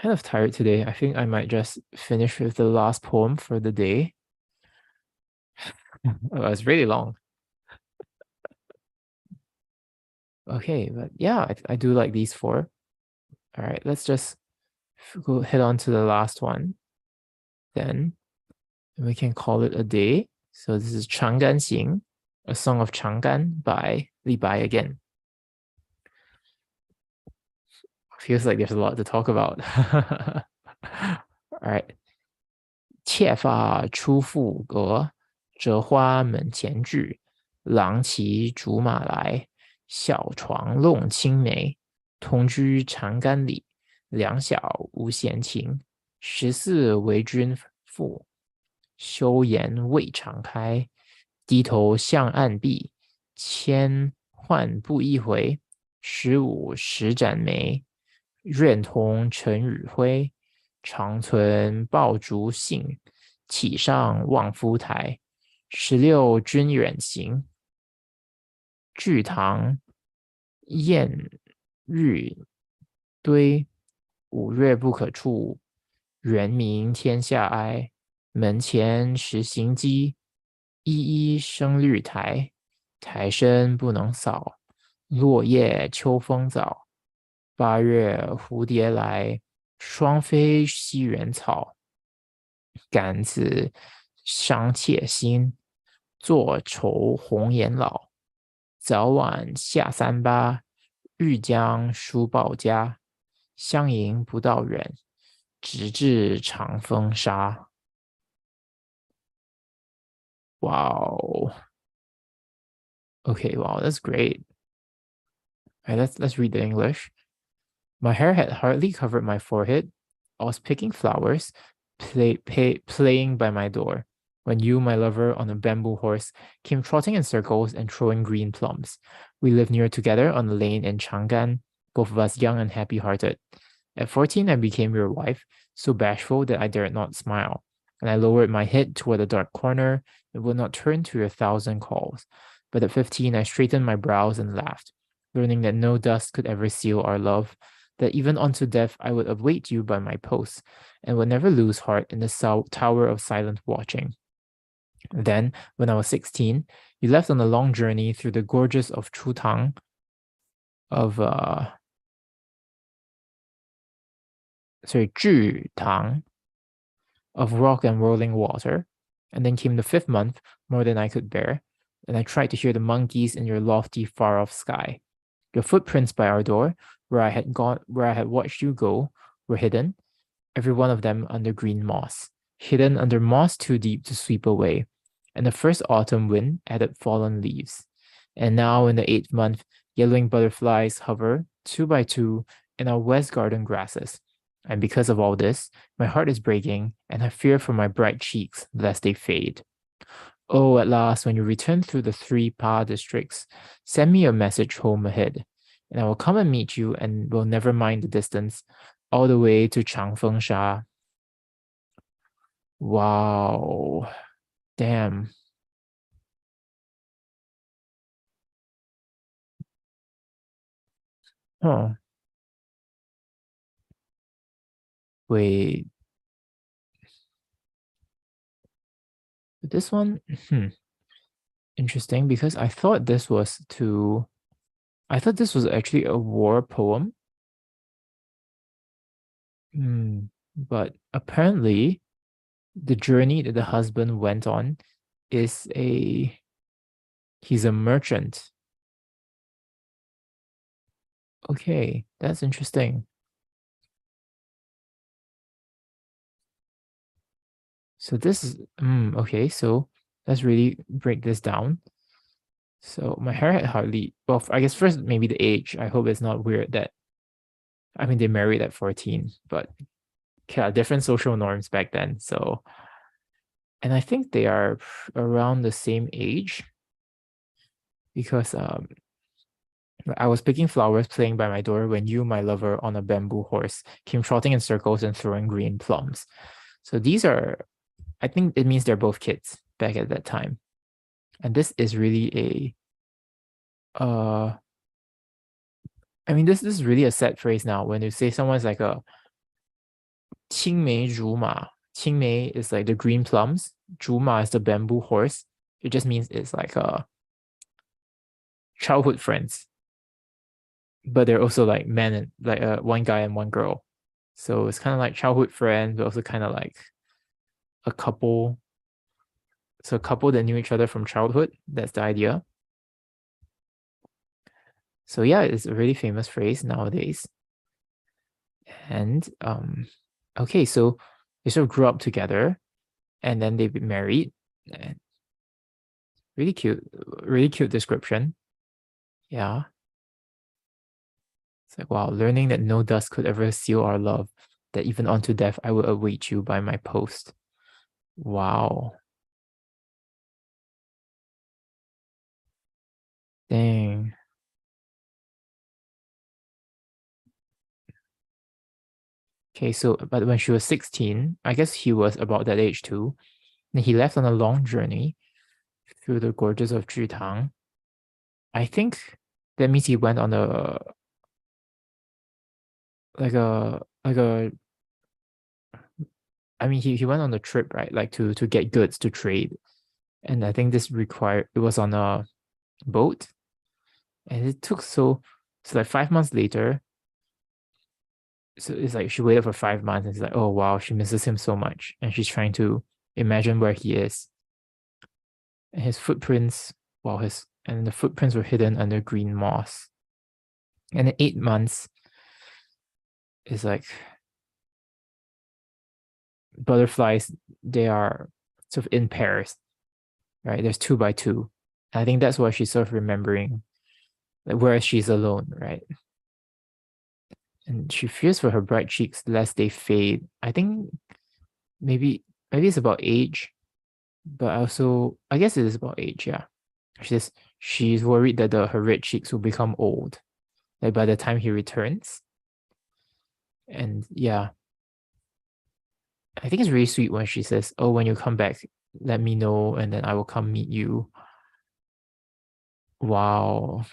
Kind of tired today. I think I might just finish with the last poem for the day. Oh, it's really long. Okay, but yeah, I do like these 4. All right, let's just go head on to the last one. Then we can call it a day. So this is 长干行, a song of Chang'an by Li Bai again. Feels like there's a lot to talk about. All right. 妾发出妇阁，折花门前剧。郎骑竹马来，小床弄青梅。同居长干里，两小无闲情。14为君妇，休言未尝开。低头向暗壁，千唤不一回。15十盏眉，愿同尘与灰。长存爆竹信，启上望夫台。16君远行，聚堂宴日堆。5月不可触，原名天下哀。门前时行机，一一生绿台。台深不能扫，落叶秋风早。8月蝴蝶来，双飞西园草。感此伤妾心，坐愁红颜老。早晚下38，欲将书报家。相迎不到远，直至长风沙。Wow. Okay, wow, that's great. All right, let's read the English. My hair had hardly covered my forehead. I was picking flowers, playing by my door, when you, my lover, on a bamboo horse, came trotting in circles and throwing green plums. We lived near together on a lane in Chang'an, both of us young and happy-hearted. At 14, I became your wife, so bashful that I dared not smile, and I lowered my head toward a dark corner and would not turn to your 1,000 calls. But at 15, I straightened my brows and laughed, learning that no dust could ever seal our love, that even unto death I would await you by my post, and would never lose heart in the tower of silent watching. Then, when I was 16, you left on a long journey through the gorges of Tang, Tang, of rock and rolling water. And then came the 5th month, more than I could bear, and I tried to hear the monkeys in your lofty, far-off sky. Your footprints by our door, where I had watched you go, were hidden, every one of them under green moss, hidden under moss too deep to sweep away. and the first autumn wind added fallen leaves. And now in the 8th month, yellowing butterflies hover 2 by 2 in our west garden grasses. And because of all this, my heart is breaking, and I fear for my bright cheeks lest they fade. Oh, at last, when you return through the 3 Pa districts, send me a message home ahead, and I will come and meet you and will never mind the distance, all the way to Changfeng. Wow. Damn. Oh, wait. This one, interesting, because I thought this was actually a war poem. But apparently the journey that the husband went on is he's a merchant. Okay, that's interesting. So this is okay, so let's really break this down. So my hair had hardly, well, I guess first maybe the age. I hope it's not weird that, I mean, they married at 14, but yeah, different social norms back then. So, and I think they are around the same age because I was picking flowers playing by my door when you, my lover, on a bamboo horse, came trotting in circles and throwing green plums. So these are, I think it means they're both kids back at that time. And this is really I mean, this is really a sad phrase now. When you say someone's like a 青梅竹马, 青梅 is like the green plums, 竹马 is the bamboo horse. It just means it's like childhood friends, but they're also like men and like one guy and one girl. So it's kind of like childhood friends, but also kind of like a couple. So a couple that knew each other from childhood. That's the idea. So yeah, it's a really famous phrase nowadays. And okay, so they sort of grew up together and then they married. And really cute description. Yeah. It's like, wow, learning that no dust could ever seal our love, that even unto death I will await you by my post. Wow. Dang. Okay, so but when she was 16, I guess he was about that age too. And he left on a long journey through the gorges of Tang. I think that means he went on a like a I mean he went on a trip, right? Like to get goods to trade. And I think this required it was on a boat. And it took so like 5 months later. So it's like she waited for 5 months and it's like, oh wow, she misses him so much. And she's trying to imagine where he is. And his footprints, well, the footprints were hidden under green moss. And in 8 months, it's like butterflies, they are sort of in pairs, right? There's 2 by 2. And I think that's why she's sort of remembering, like, whereas she's alone, right? And she fears for her bright cheeks lest they fade. I think maybe it's about age, but also I guess it is about age, yeah. She's worried that her red cheeks will become old, like by the time he returns. And yeah, I think it's really sweet when she says, "Oh, when you come back, let me know, and then I will come meet you." Wow.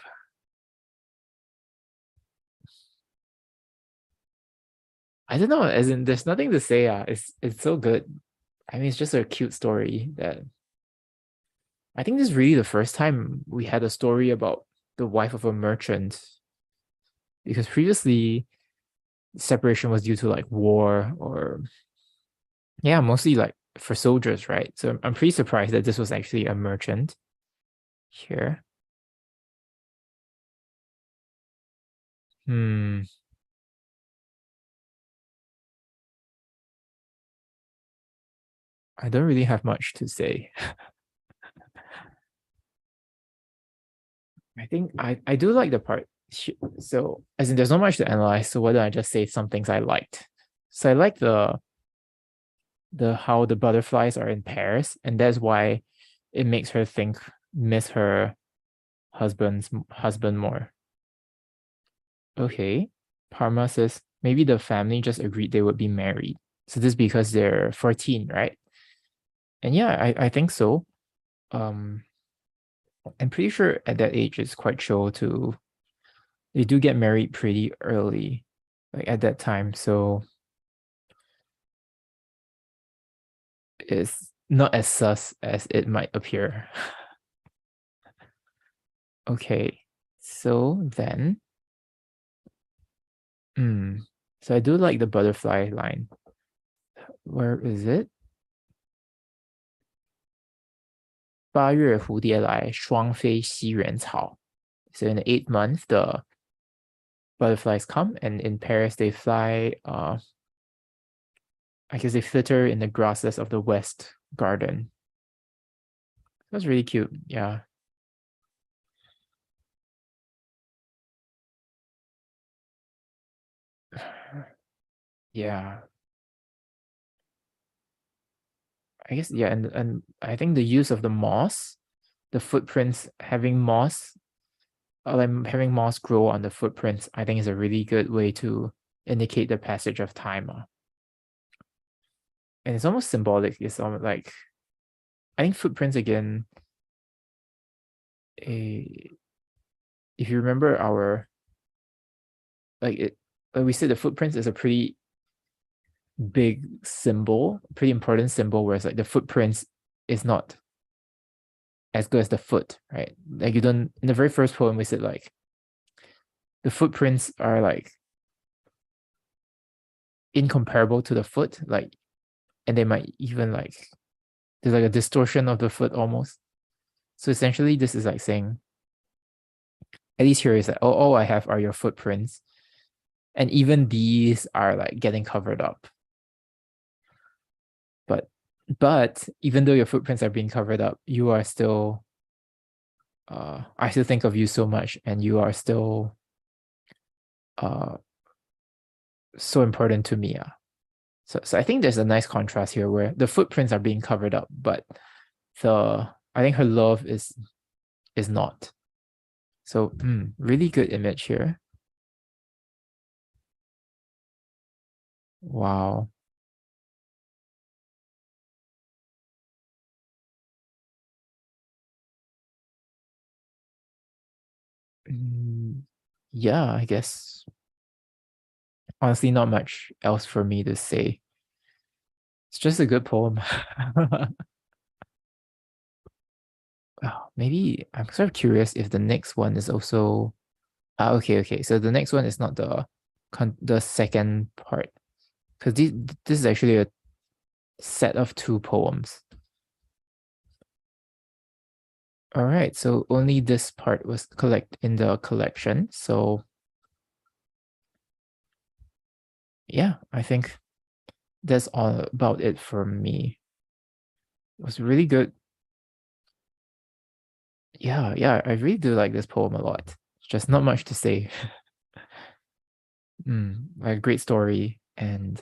I don't know, as in there's nothing to say. It's so good. I mean, it's just a cute story that I think this is really the first time we had a story about the wife of a merchant, because previously separation was due to like war or yeah, mostly like for soldiers, right? So I'm pretty surprised that this was actually a merchant here. Hmm, I don't really have much to say. I think I do like the part. So as in there's not much to analyze, so why don't I just say some things I liked? So I like the how the butterflies are in pairs, and that's why it makes her miss her husband more. Okay. Parma says maybe the family just agreed they would be married. So this is because they're 14, right? And yeah, I think so. Um, I'm pretty sure at that age it's quite chill to they do get married pretty early, like at that time. So it's not as sus as it might appear. Okay, so then, so I do like the butterfly line. Where is it? 8月蝴蝶来，双飞西园草. So in the 8th month, the butterflies come, and in Paris they fly. I guess they flitter in the grasses of the West Garden. That's really cute. Yeah. Yeah. I guess, yeah, and I think the use of the moss, the footprints having moss, like having moss grow on the footprints, I think is a really good way to indicate the passage of time. And it's almost symbolic. It's almost like, I think footprints again, if you remember like we said, the footprints is a pretty big symbol, pretty important symbol, whereas like the footprints is not as good as the foot, right? Like you don't, in the very first poem we said like the footprints are like incomparable to the foot, like, and they might even like, there's like a distortion of the foot almost. So essentially this is like saying, at least here is like, oh, all I have are your footprints, and even these are like getting covered up. But even though your footprints are being covered up, you are still I still think of you so much, and you are still so important to me. So I think there's a nice contrast here where the footprints are being covered up, but I think her love is not. So really good image here. Wow. Yeah, I guess honestly not much else for me to say. It's just a good poem. Maybe I'm sort of curious if the next one is also okay. So the next one is not the second part, because this is actually a set of 2 poems. All right, so only this part was in the collection. So yeah, I think that's all about it for me. It was really good. Yeah, I really do like this poem a lot. It's just not much to say. Like a great story, and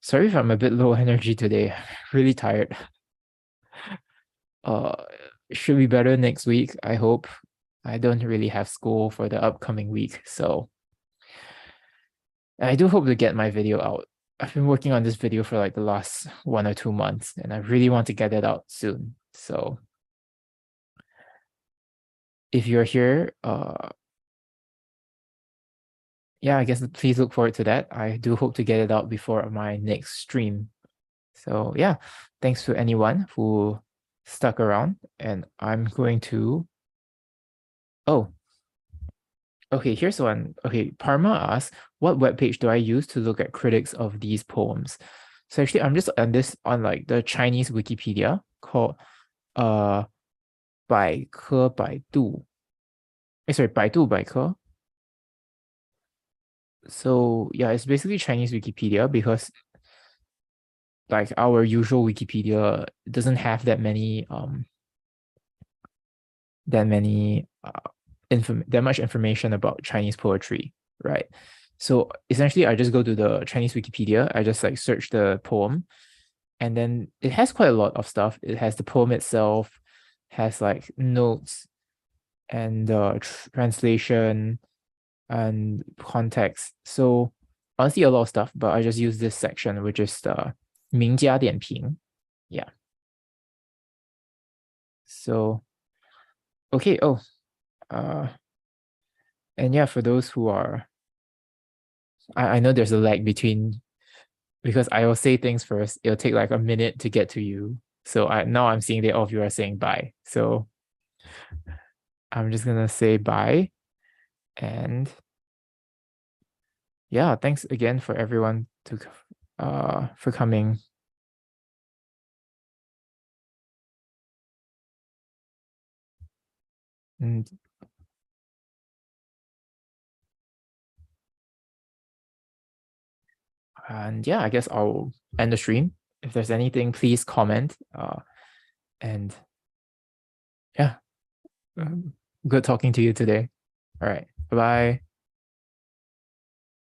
sorry if I'm a bit low energy today. Really tired. Uh, should be better next week, I hope. I don't really have school for the upcoming week, so I do hope to get my video out. I've been working on this video for like the last 1 or 2 months, and I really want to get it out soon. So if you're here, yeah, I guess please look forward to that. I do hope to get it out before my next stream. So yeah, thanks to anyone who stuck around, and I'm going to, oh, okay, here's one. Okay, Parma asks, what webpage do I use to look at critics of these poems? So actually, I'm just on like the Chinese Wikipedia called 百科百度. Sorry, 百度百科. So yeah, it's basically Chinese Wikipedia, because like our usual Wikipedia doesn't have that many that many that much information about Chinese poetry, right? So essentially, I just go to the Chinese Wikipedia. I just like search the poem, and then it has quite a lot of stuff. It has the poem itself, has like notes and translation and context. So honestly, a lot of stuff, but I just use this section, which is the 名家点评. Yeah. So, okay. Oh, and yeah, for those who are, I know there's a lag between, because I will say things first. It'll take like a minute to get to you. So now I'm seeing that all of you are saying bye. So I'm just gonna say bye. And yeah, thanks again for everyone for coming. And yeah, I guess I'll end the stream. If there's anything, please comment. And yeah, good talking to you today. All right, bye bye.